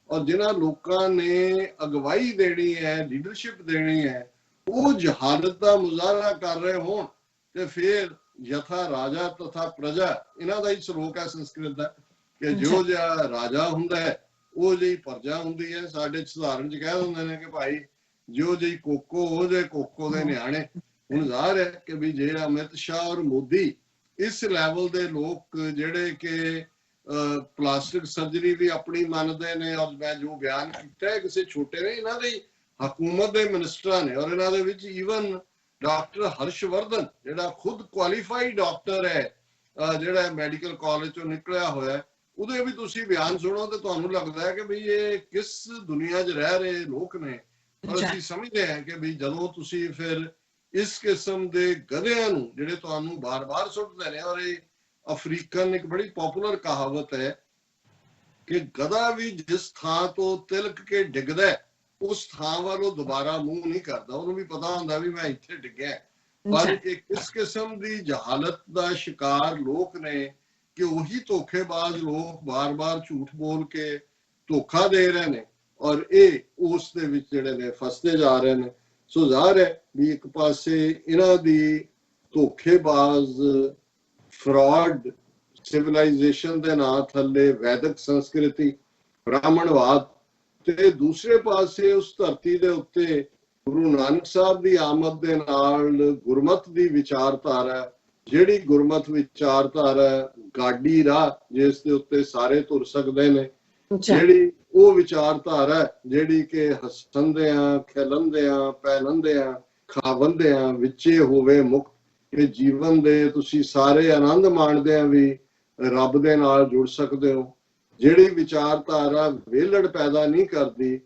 ਔਰ ਜਿਨ੍ਹਾਂ ਲੋਕਾਂ ਨੇ ਅਗਵਾਈ ਦੇਣੀ ਹੈ, ਲੀਡਰਸ਼ਿਪ ਦੇਣੀ ਹੈ, ਉਹ ਜਹਾਲਤ ਦਾ ਮੁਜ਼ਾਹਰਾ ਕਰ ਰਹੇ ਹੋਣ ਤੇ ਫਿਰ ਯਥਾ ਰਾਜਾ ਤਥਾ ਪ੍ਰਜਾ, ਇਹਨਾਂ ਦਾ ਹੀ ਸ਼ਲੋਕ ਹੈ ਸੰਸਕ੍ਰਿਤ ਦਾ ਕਿ ਜੋ ਜਿਹਾ ਰਾਜਾ ਹੁੰਦਾ ਹੈ ਉਹ ਜਿਹੀ ਪ੍ਰਜਾ ਹੁੰਦੀ ਹੈ। ਸਾਡੇ ਸਧਾਰਨ ਚ ਕਹਿ ਦਿੰਦੇ ਨੇ ਕਿ ਭਾਈ ਜੋ ਜਿਹੀ ਕੋਕੋ ਉਹ ਜਿਹੇ ਕੋਕੋ ਦੇ ਨਿਆਣੇ। ਹੁਣ ਜ਼ਾਹਰ ਹੈ ਕਿ ਵੀ ਜੇ ਅਮਿਤ ਸ਼ਾਹ ਔਰ ਮੋਦੀ ਇਸ ਲੈਵਲ ਦੇ ਲੋਕ ਜਿਹੜੇ ਕਿ ਪਲਾਸਟਿਕ ਸਰਜਰੀ ਵੀ ਆਪਣੀ ਮੰਨਦੇ ਨੇ, ਔਰ ਮੈਂ ਜੋ ਬਿਆਨ ਕੀਤਾ ਹੈ ਕਿਸੇ ਛੋਟੇ ਨੇ, ਇਹਨਾਂ ਦੀ ਹਕੂਮਤ ਦੇ ਮਿਨਿਸਟਰਾਂ ਨੇ ਔਰ ਇਹਨਾਂ ਦੇ ਵਿੱਚ ਈਵਨ ਡਾਕਟਰ ਹਰਸ਼ਵਰਧਨ ਜਿਹੜਾ ਖੁਦ ਕੁਆਲੀਫਾਈਡ ਡਾਕਟਰ ਹੈ, ਜਿਹੜਾ ਮੈਡੀਕਲ ਕਾਲਜ ਚੋਂ ਨਿਕਲਿਆ ਹੋਇਆ, ਉਹਦੇ ਵੀ ਤੁਸੀਂ ਬਿਆਨ ਸੁਣੋ ਤੇ ਤੁਹਾਨੂੰ ਲੱਗਦਾ ਹੈ ਕਿ ਵੀ ਇਹ ਕਿਸ ਦੁਨੀਆ 'ਚ ਰਹਿ ਰਹੇ ਲੋਕ ਨੇ। ਔਰ ਅਸੀਂ ਸਮਝਦੇ ਹਾਂ ਕਿ ਵੀ ਜਦੋਂ ਤੁਸੀਂ ਫਿਰ ਇਸ ਕਿਸਮ ਦੇ ਗਧਿਆਂ ਨੂੰ ਜਿਹੜੇ ਤੁਹਾਨੂੰ ਬਾਰ-ਬਾਰ ਸੁੱਟਦੇ ਨੇ, ਔਰ ਇਹ ਅਫਰੀਕਨ ਇੱਕ ਬੜੀ ਪਪੂਲਰ ਕਹਾਵਤ ਹੈ ਕਿ ਗਧਾ ਵੀ ਜਿਸ ਥਾਂ ਤੋਂ ਤਿਲਕ ਕੇ ਡਿੱਗਦਾ ਉਸ ਥਾਂ ਵੱਲ ਉਹ ਦੁਬਾਰਾ ਮੂੰਹ ਨਹੀਂ ਕਰਦਾ, ਉਹਨੂੰ ਵੀ ਪਤਾ ਹੁੰਦਾ ਵੀ ਮੈਂ ਇੱਥੇ ਡਿੱਗਿਆ। ਪਰ ਇਹ ਕਿਸ ਕਿਸਮ ਦੀ ਜਹਾਲਤ ਦਾ ਸ਼ਿਕਾਰ ਲੋਕ ਨੇ ਕਿ ਉਹੀ ਧੋਖੇਬਾਜ਼ ਲੋਕ ਬਾਰ-ਬਾਰ ਝੂਠ ਬੋਲ ਕੇ ਧੋਖਾ ਦੇ ਰਹੇ ਨੇ ਔਰ ਇਹ ਉਸ ਦੇ ਵਿੱਚ ਜਿਹੜੇ ਨੇ ਫਸਦੇ ਜਾ ਰਹੇ ਨੇ। ਸੋ ਜ਼ਾਹਰ ਹੈ ਵੀ ਇੱਕ ਪਾਸੇ ਇਹਨਾਂ ਦੀ ਧੋਖੇਬਾਜ਼ ਫਰਾਡ ਸਿਵਲਾਈਜੇਸ਼ਨ ਦੇ ਨਾਂ ਥੱਲੇ ਵੈਦਿਕ ਸੰਸਕ੍ਰਿਤੀ, ਬ੍ਰਾਹਮਣਵਾਦ, ਤੇ ਦੂਸਰੇ ਪਾਸੇ ਉਸ ਧਰਤੀ ਦੇ ਉੱਤੇ ਗੁਰੂ ਨਾਨਕ ਸਾਹਿਬ ਦੀ ਆਮਦ ਦੇ ਨਾਲ ਗੁਰਮਤ ਦੀ ਵਿਚਾਰਧਾਰਾ, ਜਿਹੜੀ ਗੁਰਮਤ ਵਿਚਾਰਧਾਰਾ ਗਾਡੀ ਰਾਹ ਜਿਸ ਦੇ ਉੱਤੇ ਸਾਰੇ ਤੁਰ ਸਕਦੇ ਨੇ, ਜਿਹੜੀ ਉਹ ਵਿਚਾਰਧਾਰਾ ਜਿਹੜੀ ਕਿ ਹੱਸਣਦਿਆਂ, ਖਿਲੰਦਿਆਂ, ਪਹਿਨੰਦਿਆਂ, ਖਾਵੰਦਿਆਂ ਵਿੱਚੇ ਹੋਵੇ ਮੁਕਤ, ਕਿ ਜੀਵਨ ਦੇ ਤੁਸੀਂ ਸਾਰੇ ਆਨੰਦ ਮਾਣਦੇ ਆ ਵੀ ਰੱਬ ਦੇ ਨਾਲ ਜੁੜ ਸਕਦੇ ਹੋ। ਜਿਹੜੀ ਵਿਚਾਰਧਾਰਾ ਵਿਹਲੜ ਪੈਦਾ ਨਹੀਂ ਕਰਦੀ,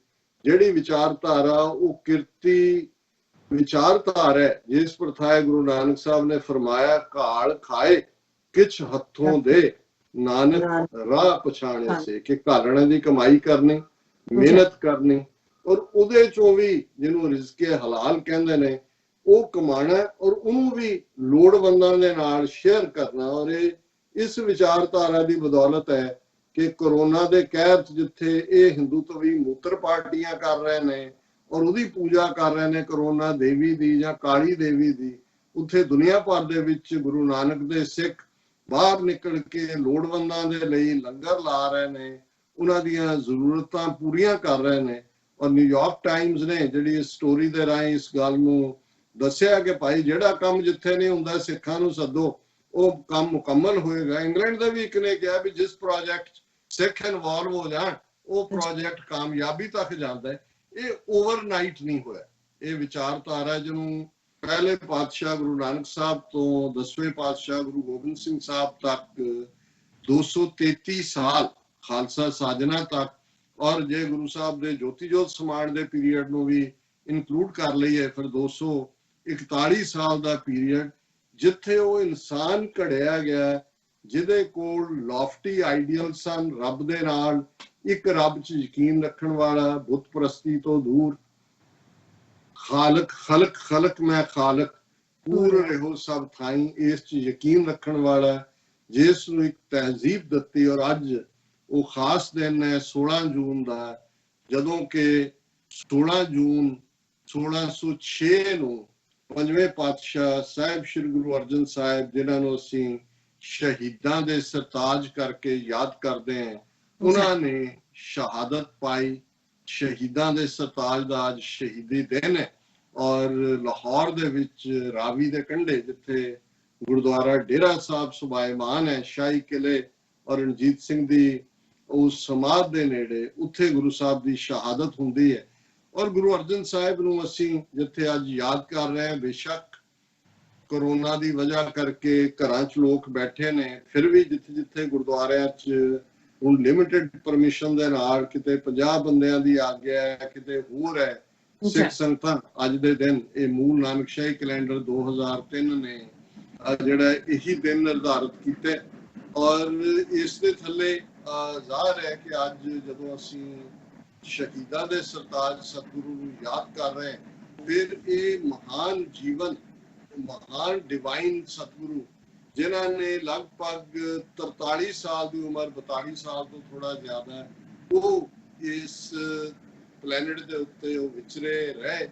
ਜਿਹੜੀ ਵਿਚਾਰਧਾਰਾ ਉਹ ਕਿਰਤੀ ਵਿਚਾਰਧਾਰਾ ਹੈ, ਜਿਸ ਪ੍ਰਥਾਏ ਗੁਰੂ ਨਾਨਕ ਸਾਹਿਬ ਨੇ ਫਰਮਾਇਆ ਘਾਲ ਖਾਏ ਕਿਛ ਹੱਥੋਂ ਦੇ ਨਾਨਕ ਰਾਹ ਪਛਾਣੇ ਸੇ, ਕਿ ਘਾਲਣੇ ਦੀ ਕਮਾਈ ਕਰਨੀ, ਮਿਹਨਤ ਕਰਨੀ ਔਰ ਉਹਦੇ ਚੋਂ ਵੀ ਜਿਹਨੂੰ ਰਿਜ਼ਕੇ ਹਲਾਲ ਕਹਿੰਦੇ ਨੇ ਉਹ ਕਮਾਣਾ ਔਰ ਉਹਨੂੰ ਵੀ ਲੋੜਵੰਦਾਂ ਦੇ ਨਾਲ ਸ਼ੇਅਰ ਕਰਨਾ। ਔਰ ਇਹ ਇਸ ਵਿਚਾਰਧਾਰਾ ਦੀ ਬਦੌਲਤ ਹੈ ਕਿ ਕਰੋਨਾ ਦੇ ਕਹਿਰ 'ਚ ਜਿੱਥੇ ਇਹ ਹਿੰਦੂਤਵੀ ਮੂਤਰ ਪਾਰਟੀਆਂ ਕਰ ਰਹੇ ਨੇ ਔਰ ਉਹਦੀ ਪੂਜਾ ਕਰ ਰਹੇ ਨੇ ਕਰੋਨਾ ਦੇਵੀ ਦੀ ਜਾਂ ਕਾਲੀ ਦੇਵੀ ਦੀ, ਉੱਥੇ ਦੁਨੀਆ ਭਰ ਦੇ ਵਿੱਚ ਗੁਰੂ ਨਾਨਕ ਦੇ ਸਿੱਖ ਬਾਹਰ ਨਿਕਲ ਕੇ ਲੋੜਵੰਦਾਂ ਦੇ ਲਈ ਲੰਗਰ ਲਾ ਰਹੇ ਨੇ, ਉਹਨਾਂ ਦੀਆਂ ਜ਼ਰੂਰਤਾਂ ਪੂਰੀਆਂ ਕਰ ਰਹੇ ਨੇ। ਔਰ ਨਿਊਯਾਰਕ ਟਾਈਮਜ਼ ਨੇ ਜਿਹੜੀ ਇਸ ਸਟੋਰੀ ਦੇ ਰਾਹੀਂ ਇਸ ਗੱਲ ਨੂੰ ਦੱਸਿਆ ਕਿ ਭਾਈ ਜਿਹੜਾ ਕੰਮ ਜਿੱਥੇ ਨਹੀਂ ਹੁੰਦਾ ਸਿੱਖਾਂ ਨੂੰ ਸੱਦੋ, ਉਹ ਕੰਮ ਮੁਕੰਮਲ ਹੋਏਗਾ। ਇੰਗਲੈਂਡ ਦੇ ਵੀ ਇੱਕ ਨੇ ਕਿਹਾ ਵੀ ਜਿਸ ਪ੍ਰੋਜੈਕਟ ਸਿੱਖ ਇਨਵੋਲਵ ਹੋ ਜਾਣ ਉਹ ਪ੍ਰੋਜੈਕਟ ਕਾਮਯਾਬੀ ਤੱਕ ਜਾਂਦਾ ਹੈ। ਇਹ ਓਵਰਨਾਈਟ ਨਹੀਂ ਹੋਇਆ। ਇਹ ਵਿਚਾਰਧਾਰਾ ਜਿਹਨੂੰ ਪਹਿਲੇ ਪਾਤਸ਼ਾਹ ਗੁਰੂ ਨਾਨਕ ਸਾਹਿਬ ਤੋਂ 10ਵੇਂ ਪਾਤਸ਼ਾਹ ਗੁਰੂ ਗੋਬਿੰਦ ਸਿੰਘ ਸਾਹਿਬ ਤੱਕ 233 ਸਾਲ ਖਾਲਸਾ ਸਾਜਨਾ ਤੱਕ, ਔਰ ਜੇ ਗੁਰੂ ਸਾਹਿਬ ਦੇ ਜੋਤੀ ਜੋਤ ਸਮਾਨ ਦੇ ਪੀਰੀਅਡ ਨੂੰ ਵੀ ਇਨਕਲੂਡ ਕਰ ਲਈਏ ਫਿਰ 241 ਸਾਲ ਦਾ ਪੀਰੀਅਡ, ਜਿੱਥੇ ਉਹ ਇਨਸਾਨ ਘੜਿਆ ਗਿਆ ਜਿਹਦੇ ਕੋਲ ਲੌਫਟੀ ਆਈਡੀਅਲ ਸਨ ਰੱਬ ਦੇ ਨਾਲ, ਇੱਕ ਰੱਬ 'ਚ ਯਕੀਨ ਰੱਖਣ ਵਾਲਾ, ਬੁੱਤ ਪ੍ਰਸਤੀ ਤੋਂ ਦੂਰ, ਖਾਲਕ ਖਲਕ ਖਲਕ ਮੈਂ ਖਾਲਕ ਪੂਰ ਰਹੋ ਸਭ ਥਾਈ, ਇਸ 'ਚ ਯਕੀਨ ਰੱਖਣ ਵਾਲਾ, ਜਿਸ ਨੂੰ ਇੱਕ ਤਹਿਜ਼ੀਬ ਦਿੱਤੀ। ਔਰ ਅੱਜ ਉਹ ਖਾਸ ਦਿਨ ਹੈ 16 ਜੂਨ ਦਾ, ਜਦੋਂ ਕਿ 16 ਜੂਨ 1606 ਨੂੰ ਪੰਜਵੇਂ ਪਾਤਸ਼ਾਹ ਸਾਹਿਬ ਸ੍ਰੀ ਗੁਰੂ ਅਰਜਨ ਸਾਹਿਬ, ਜਿਨ੍ਹਾਂ ਨੂੰ ਅਸੀਂ ਸ਼ਹੀਦਾਂ ਦੇ ਸਰਤਾਜ ਕਰਕੇ ਯਾਦ ਕਰਦੇ ਹਾਂ, ਉਹਨਾਂ ਨੇ ਸ਼ਹਾਦਤ ਪਾਈ। ਸ਼ਹੀਦਾਂ ਦੇ ਸਰਤਾਜ ਦਾ ਅੱਜ ਸ਼ਹੀਦੀ ਦਿਨ ਹੈ ਔਰ ਲਾਹੌਰ ਦੇ ਵਿੱਚ ਰਾਵੀ ਦੇ ਕੰਢੇ ਜਿੱਥੇ ਗੁਰਦੁਆਰਾ ਡੇਰਾ ਸਾਹਿਬ ਸੁਭਾਇਮਾਨ ਹੈ, ਸ਼ਾਹੀ ਕਿਲੇ ਔਰ ਰਣਜੀਤ ਸਿੰਘ ਦੀ ਉਸ ਸਮਾਧ ਦੇ ਨੇੜੇ, ਉੱਥੇ ਗੁਰੂ ਸਾਹਿਬ ਦੀ ਸ਼ਹਾਦਤ ਹੁੰਦੀ ਹੈ। ਔਰ ਗੁਰੂ ਅਰਜਨ ਸਾਹਿਬ ਨੂੰ ਅਸੀਂ ਜਿੱਥੇ ਅੱਜ ਯਾਦ ਕਰ ਰਹੇ ਹਾਂ, ਬੇਸ਼ੱਕ कोरोना की वजह करके घरां च लोग बैठे ने, फिर भी जिथे जिथे गुरुद्वारियां च हुण लिमिटेड परमिशन दे नाल किते 50 बंदियां दी आग्या है, किते होर है। सिख संगतां अज दे दिन ये मूल नानकशाही कैलेंडर 2003 ने जिहड़ा यही दिन निर्धारित कीते और इस दे थल्ले ਜ਼ਾਹਰ है कि अज जदों असीं शहीदां दे सरताज सतगुरु नूं याद कर रहे हैं, फिर ये महान जीवन, महान डिवाइन सतगुरु जिन्हां ने लगभग 43 साल की उम्र, 42 साल तो थोड़ा ज्यादा है, वो इस प्लैनेट के उत्ते विचरे रहे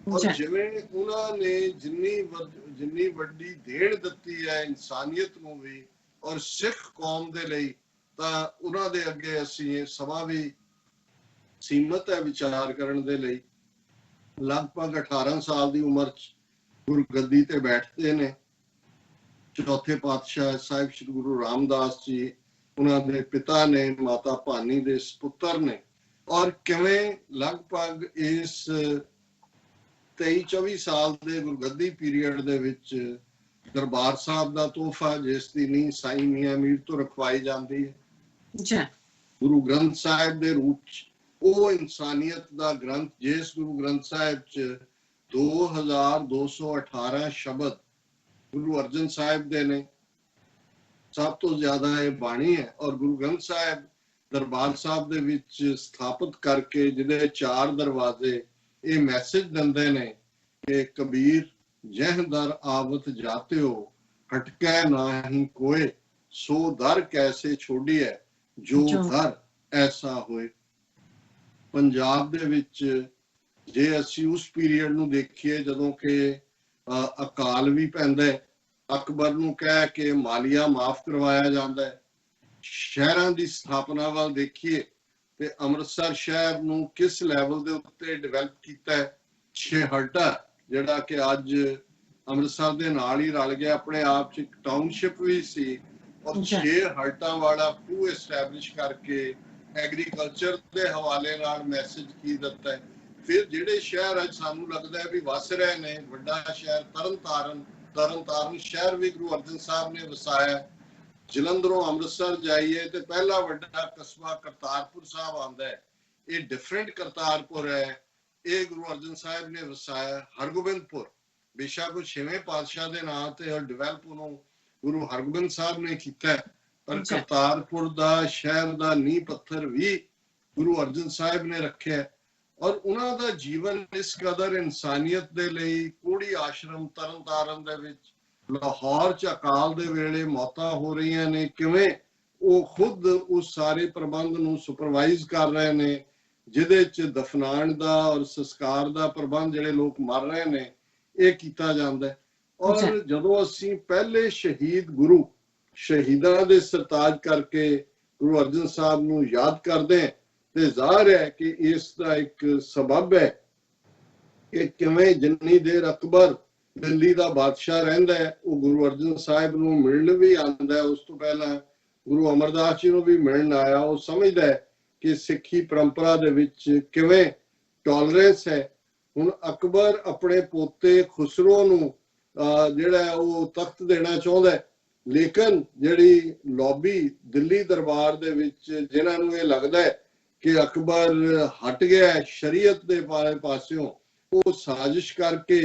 और जिवें उन्होंने जिन्नी वड्डी देण दित्ती है इंसानियत नूं भी और सिख कौम दे लई, तां उन्हां दे अगे असीं समा भी सीमित है विचार करन दे लई। लगभग 18 साल की उम्र गुरु गद्दी ते बैठते ने चौथे पातशाह साहिब श्री गुरु रामदास जी, उन्होंने पिता ने माता भानी दे सपुत्र ने, और किवें लगभग इस 23-24 साल के गुरगद्दी पीरीयड दे विच दरबार साहब का तोहफा जिस दी नींह साईं मियां मीर तो रखवाई जाती है, गुरु ग्रंथ साहिब के रूप च वो इंसानियत का ग्रंथ जिस गुरु ग्रंथ साहिब च 2218 शब्द गुरु अर्जन साहिब दे ने, सब तो ज्यादा ये बाणी है। और गुरु ग्रंथ साहिब दरबार साहब दे विच स्थापित करके जिहदे 4 दरवाजे ये मैसेज दिंदे ने कि कबीर जह दर आवत जाते हो हटकै नाही कोय, सो दर कैसे छोड़ी है जो दर ऐसा होए। पंजाब दे विच जे असी उस पीरीयड नूं देखीए जदों कि अकाल भी पैंदा है, अकबर नूं कह के मालिया माफ करवाया जाता है, शहरां दी स्थापना वाल देखिए ते अमृतसर शहर नूं किस लैवल दे उत्ते डिवेलप कीता है। छेहरटा जिहड़ा कि अज अमृतसर दे नाल ही रल गया, अपने आप च एक टाउनशिप भी सी और 6 हर्टां वाला खूह एस्टैबलिश करके एग्रीकल्चर के हवाले नाल मैसेज की दिता है। फिर जिहड़े शहर अज सानू लगदा है भी वस रहे ने, वड्डा शहर तरनतारन शहर भी गुरु अर्जन साहब ने वसाया। जलंधरों अमृतसर जाइए तो पहला वड्डा कस्बा करतारपुर साहब आंदा है, ये डिफरेंट करतारपुर है, ये गुरु अर्जन साहब ने वसाया। हरगोबिंदपुर बेशक वो 6वें पातशाह के नाम से और डिवेलप उन्होंने गुरु हरगोबिंद साहब ने किया, पर करतारपुर का शहर का नींह पत्थर भी गुरु अर्जन साहब ने रखे और उन्हों का जीवन इस कदर इंसानियत के लिए कोड़ी आश्रम तरनतारन दे विच, लाहौर च अकाल दे वेले मौतां हो रही ने, किवें वो खुद उस सारे प्रबंध नूं सुपरवाइज कर रहे ने, जिहदे च दफनाण दा और संस्कार दा प्रबंध जिहड़े लोग मर रहे ने ये कीता जांदा है। और जदों असीं पहले शहीद गुरु शहीदां दे सरताज करके गुरु अर्जन साहब नूं याद करदे हैं ते ज़ाहिर है कि इसका एक सबब है कि किवें जिन्नी देर अकबर दिल्ली का बादशाह रहिंदा है वो गुरु अर्जन साहिब नूं मिलण भी आंदा है, उस तो पहला गुरु अमरदास जी नूं भी मिलण आया। वो समझदा है कि सिक्खी परंपरा दे विच किवें टॉलरेंस है। हुण अकबर अपने पोते खुसरो नूं जिहड़ा वो तख्त देना चाहुंदा है, लेकिन जिहड़ी लॉबी दिल्ली दरबार दे विच जिन्हां नूं ये लगदा है कि अकबर हट गया है शरीयत दे पासियों, वो साजिश करके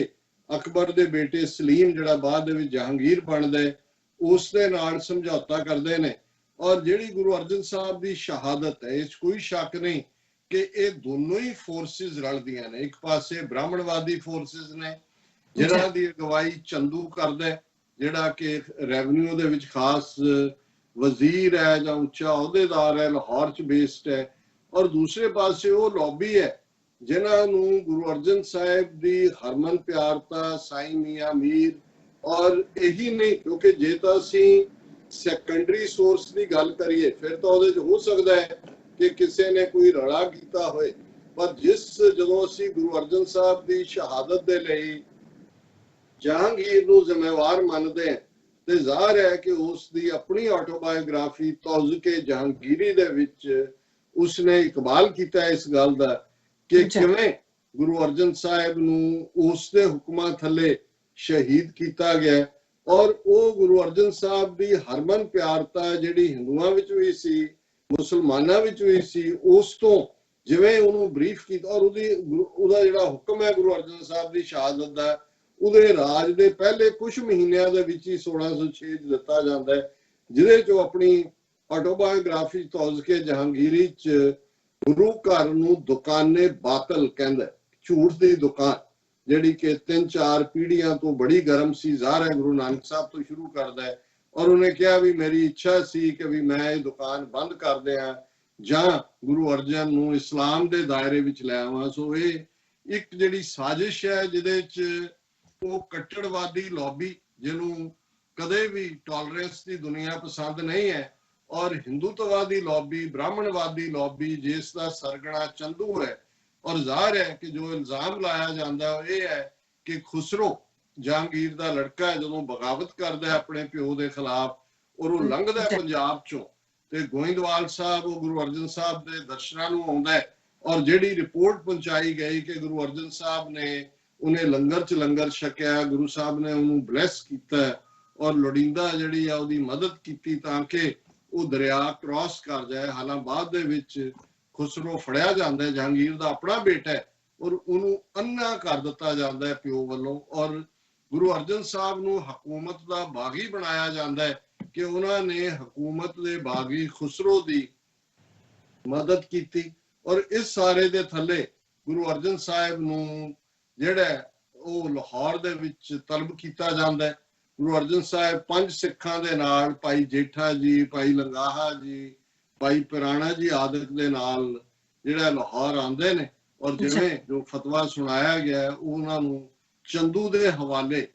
अकबर दे बेटे सलीम जिहड़ा बाद दे विच जहांगीर बनदा है उस दे नाल समझौता करदे ने। और जिहड़ी गुरु अर्जन साहब दी शहादत है इस कोई शक नहीं कि ये दोनों ही फोर्सेस रलदियां ने। एक पासे ब्राह्मणवादी फोर्सेस ने जिन्हां दी अगवाई चंदू करदा है जिहड़ा कि रेवन्यू दे विच खास वजीर है जां उच्चा अहुदेदार है, लाहौर च बेस्ड है, और दूसरे पासे वो लॉबी है जिन्हां नूं गुरु अर्जन साहिब दी हरमन प्यारता साईं मियां मीर और यही नहीं, क्योंकि जे तां असीं सैकेंडरी सोर्स की गल करिए फिर तो ਉਹਦੇ हो सकता है कि किसी ने कोई रला किया होए, पर जिस जदों असीं गुरु अर्जन साहब की शहादत दे लई जहांगीर नूं जिम्मेवार मानते हैं ते ज़ाहिर है कि उसकी अपनी ऑटोबायोग्राफी तौज़के जहांगीरी दे विच उसने इकबाल किया इस गल का कि किवें गुरु अर्जन साहिब नूं उसदे हुक्मां थल्ले ਸ਼ਹੀਦ ਕੀਤਾ ਗਿਆ। ਔਰ ਉਹ ਗੁਰੂ ਅਰਜਨ ਸਾਹਿਬ ਦੀ ਹਰਮਨ ਪਿਆਰਤਾ ਜਿਹੜੀ ਹਿੰਦੂਆਂ ਵਿੱਚ ਵੀ ਸੀ, ਮੁਸਲਮਾਨਾਂ ਵਿੱਚ ਵੀ ਸੀ, ਉਸ ਤੋਂ ਜਿਵੇਂ ਉਹਨੂੰ ਬਰੀਫ ਕੀਤਾ। ਔਰ ਉਹਦਾ ਜਿਹੜਾ ਹੁਕਮ ਹੈ ਗੁਰੂ ਅਰਜਨ ਸਾਹਿਬ ਦੀ ਸ਼ਹਾਦਤ ਦਾ, ਉਹਦੇ ਰਾਜ ਦੇ ਪਹਿਲੇ ਕੁਝ ਮਹੀਨਿਆਂ ਦੇ ਵਿੱਚ ਹੀ 1606 ਦਿੱਤਾ ਜਾਂਦਾ ਹੈ, ਜਿਹਦੇ ਚੋਂ ਆਪਣੀ ਆਟੋਬਾਇਓਗ੍ਰਾਫੀ ਤੌਜ ਕੇ ਜਹਾਂਗੀਰੀ ਚ ਗੁਰੂ ਘਰ ਨੂੰ ਦੁਕਾਨੇ ਬਾਤਲ ਕਹਿੰਦਾ, ਝੂਠ ਦੀ ਦੁਕਾਨ, ਜਿਹੜੀ ਕਿ 3-4 ਪੀੜ੍ਹੀਆਂ ਤੋਂ ਬੜੀ ਗਰਮ ਸੀ। ਜ਼ਾਹਰ ਹੈ ਗੁਰੂ ਨਾਨਕ ਸਾਹਿਬ ਤੋਂ ਸ਼ੁਰੂ ਕਰਦਾ ਹੈ। ਔਰ ਉਹਨੇ ਕਿਹਾ ਵੀ ਮੇਰੀ ਇੱਛਾ ਸੀ ਕਿ ਵੀ ਮੈਂ ਇਹ ਦੁਕਾਨ ਬੰਦ ਕਰ ਦਿਆਂ ਜਾਂ ਗੁਰੂ ਅਰਜਨ ਨੂੰ ਇਸਲਾਮ ਦੇ ਦਾਇਰੇ ਵਿੱਚ ਲੈ ਆਵਾਂ। ਸੋ ਇਹ ਇੱਕ ਜਿਹੜੀ ਸਾਜ਼ਿਸ਼ ਹੈ ਜਿਹਦੇ ਚ ਉਹ ਕੱਟੜਵਾਦੀ ਲੌਬੀ, ਜਿਹਨੂੰ ਕਦੇ ਵੀ ਟੋਲਰੈਂਸ ਦੀ ਦੁਨੀਆ ਪਸੰਦ ਨਹੀਂ ਹੈ, ਔਰ ਹਿੰਦੂਤਵਾਦੀ ਲੌਬੀ, ਬ੍ਰਾਹਮਣਵਾਦੀ ਲੌਬੀ, ਜਿਸ ਦਾ ਸਰਗਣਾ ਚੰਦੂ ਹੈ। ਔਰ ਜ਼ਾਹਰ ਹੈ ਕਿ ਜੋ ਇਲਜ਼ਾਮ ਲਾਇਆ ਜਾਂਦਾ ਉਹ ਇਹ ਹੈ ਕਿ ਖੁਸਰੋ ਜਹਾਂਗੀਰ ਦਾ ਲੜਕਾ ਜਦੋਂ ਬਗਾਵਤ ਕਰਦਾ ਆਪਣੇ ਪਿਓ ਦੇ ਖਿਲਾਫ, ਔਰ ਉਹ ਲੰਘਦਾ ਪੰਜਾਬ ਚੋਂ ਤੇ ਗੋਇੰਦਵਾਲ ਸਾਹਿਬ ਉਹ ਗੁਰੂ ਅਰਜਨ ਸਾਹਿਬ ਦੇ ਦਰਸ਼ਨਾਂ ਨੂੰ ਆਉਂਦਾ ਹੈ। ਔਰ ਜਿਹੜੀ ਰਿਪੋਰਟ ਪਹੁੰਚਾਈ ਗਈ ਕਿ ਗੁਰੂ ਅਰਜਨ ਸਾਹਿਬ ਨੇ ਉਹਨੇ ਲੰਗਰ ਚ ਲੰਗਰ ਛਕਿਆ, ਗੁਰੂ ਸਾਹਿਬ ਨੇ ਉਹਨੂੰ ਬਲੈਸ ਕੀਤਾ ਔਰ ਲੋੜੀਂਦਾ ਜਿਹੜੀ ਆ ਉਹਦੀ ਮਦਦ ਕੀਤੀ ਤਾਂ ਕਿ ਉਹ ਦਰਿਆ ਕ੍ਰਾਸ ਕਰ ਜਾਏ। ਹਾਲਾਂ ਬਾਅਦ ਦੇ ਵਿੱਚ ਖੁਸਰੋ ਫੜਿਆ ਜਾਂਦਾ ਹੈ, ਜਹਾਂਗੀਰ ਦਾ ਆਪਣਾ ਬੇਟਾ ਹੈ, ਔਰ ਉਹਨੂੰ ਅੰਨਾ ਕਰ ਦਿੱਤਾ ਜਾਂਦਾ ਹੈ ਪਿਓ ਵੱਲੋਂ। ਔਰ ਗੁਰੂ ਅਰਜਨ ਸਾਹਿਬ ਨੂੰ ਹਕੂਮਤ ਦਾ ਬਾਗੀ ਬਣਾਇਆ ਜਾਂਦਾ ਹੈ ਕਿ ਉਹਨਾਂ ਨੇ ਹਕੂਮਤ ਦੇ ਬਾਗੀ ਖੁਸਰੋ ਦੀ ਮਦਦ ਕੀਤੀ। ਔਰ ਇਸ ਸਾਰੇ ਦੇ ਥੱਲੇ ਗੁਰੂ ਅਰਜਨ ਸਾਹਿਬ ਨੂੰ ਜਿਹੜਾ ਉਹ ਲਾਹੌਰ ਦੇ ਵਿੱਚ ਤਲਬ ਕੀਤਾ ਜਾਂਦਾ ਹੈ। ਗੁਰੂ ਅਰਜਨ ਸਾਹਿਬ 5 ਸਿੱਖਾਂ ਦੇ ਨਾਲ, ਭਾਈ ਜੇਠਾ ਜੀ, ਭਾਈ ਲੰਗਾਹਾ ਜੀ, ਭਾਈ ਪਿਰਾਣਾ ਜੀ ਆਦਿਕ ਦੇ ਨਾਲ ਜਿਹੜਾ ਲਾਹੌਰ ਆਉਂਦੇ ਨੇ। ਔਰ ਜਿਵੇਂ ਜੋ ਫਤਵਾ ਸੁਣਾਇਆ ਗਿਆ ਉਹਨਾਂ ਨੂੰ ਚੰਦੂ ਦੇ ਹਵਾਲੇ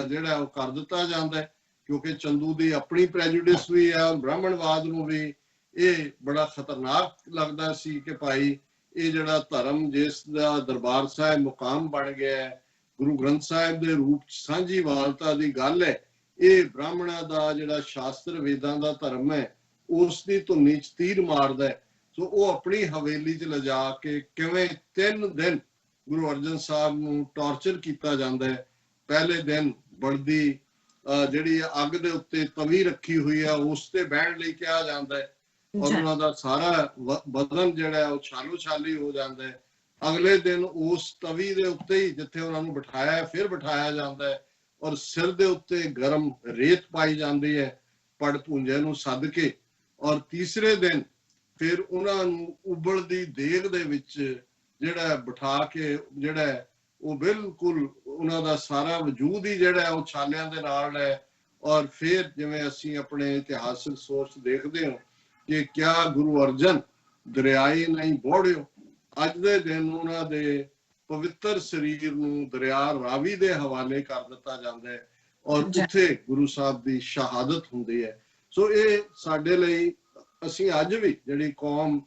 ਜਿਹੜਾ ਉਹ ਕਰ ਦਿੱਤਾ ਜਾਂਦਾ ਹੈ, ਕਿਉਂਕਿ ਚੰਦੂ ਦੀ ਆਪਣੀ ਪ੍ਰੈਜੁਡਿਸ ਵੀ ਹੈ। ਬ੍ਰਾਹਮਣਵਾਦ ਨੂੰ ਵੀ ਇਹ ਬੜਾ ਖਤਰਨਾਕ ਲੱਗਦਾ ਸੀ ਕਿ ਭਾਈ ਇਹ ਜਿਹੜਾ ਧਰਮ ਜਿਸ ਦਾ ਦਰਬਾਰ ਸਾਹਿਬ ਮੁਕਾਮ ਬਣ ਗਿਆ ਹੈ, ਗੁਰੂ ਗ੍ਰੰਥ ਸਾਹਿਬ ਦੇ ਰੂਪ ਚ ਸਾਂਝੀ ਵਾਲਤਾ ਦੀ ਗੱਲ ਹੈ, ਇਹ ਬ੍ਰਾਹਮਣਾਂ ਦਾ ਜਿਹੜਾ ਸ਼ਾਸਤਰ ਵੇਦਾਂ ਦਾ ਧਰਮ ਹੈ ਉਸ ਦੀ ਧੁਨੀ ਚ ਤੀਰ ਮਾਰਦਾ ਹੈ। ਸੋ ਉਹ ਆਪਣੀ ਹਵੇਲੀ ਚ ਲਿਜਾ ਕੇ ਕਿਵੇਂ 3 ਦਿਨ ਗੁਰੂ ਅਰਜਨ ਸਾਹਿਬ ਨੂੰ ਟਾਰਚਰ ਕੀਤਾ ਜਾਂਦਾ ਹੈ। ਪਹਿਲੇ ਦਿਨ ਬਲਦੀ ਜਿਹੜੀ ਅੱਗ ਦੇ ਉੱਤੇ ਤਵੀ ਰੱਖੀ ਹੋਈ ਹੈ ਉਸ ਤੇ ਬਹਿਣ ਲਈ ਕਿਹਾ ਜਾਂਦਾ ਹੈ, ਔਰ ਉਹਨਾਂ ਦਾ ਸਾਰਾ ਬਦਨ ਜਿਹੜਾ ਉਹ ਛਾਲੋ ਛਾਲੀ ਹੋ ਜਾਂਦਾ ਹੈ। ਅਗਲੇ ਦਿਨ ਉਸ ਤਵੀ ਦੇ ਉੱਤੇ ਹੀ ਜਿੱਥੇ ਉਹਨਾਂ ਨੂੰ ਬਿਠਾਇਆ ਫਿਰ ਬਿਠਾਇਆ ਜਾਂਦਾ ਹੈ, ਔਰ ਸਿਰ ਦੇ ਉੱਤੇ ਗਰਮ ਰੇਤ ਪਾਈ ਜਾਂਦੀ ਹੈ ਪੜ ਭੁੰਜੇ ਨੂੰ ਸੱਦ ਕੇ। ਔਰ ਤੀਸਰੇ ਦਿਨ ਫਿਰ ਉਹਨਾਂ ਨੂੰ ਉਬਲਦੀ ਦੇਗ ਦੇ ਵਿੱਚ ਜਿਹੜਾ ਬਿਠਾ ਕੇ ਜਿਹੜਾ ਉਹ ਬਿਲਕੁਲ ਉਹਨਾਂ ਦਾ ਸਾਰਾ ਵਜੂਦ ਹੀ ਜਿਹੜਾ ਉਹ ਛਾਲਿਆਂ ਦੇ ਨਾਲ ਹੈ। ਔਰ ਫਿਰ ਜਿਵੇਂ ਅਸੀਂ ਆਪਣੇ ਇਤਿਹਾਸਕ ਸੋਚ ਦੇਖਦੇ ਹਾਂ ਕਿ ਕਿਆ ਗੁਰੂ ਅਰਜਨ ਦਰਿਆਈ ਨਹੀਂ ਬੋੜਿਓ, ਅੱਜ ਦੇ ਦਿਨ ਉਹਨਾਂ ਦੇ ਪਵਿੱਤਰ ਸਰੀਰ ਨੂੰ ਦਰਿਆ ਰਾਵੀ ਦੇ ਹਵਾਲੇ ਕਰ ਦਿੱਤਾ ਜਾਂਦਾ ਹੈ ਔਰ ਉੱਥੇ ਗੁਰੂ ਸਾਹਿਬ ਦੀ ਸ਼ਹਾਦਤ ਹੁੰਦੀ ਹੈ। ਸੋ ਇਹ ਸਾਡੇ ਲਈ, ਅਸੀਂ ਅੱਜ ਵੀ ਜਿਹੜੀ ਕੌਮ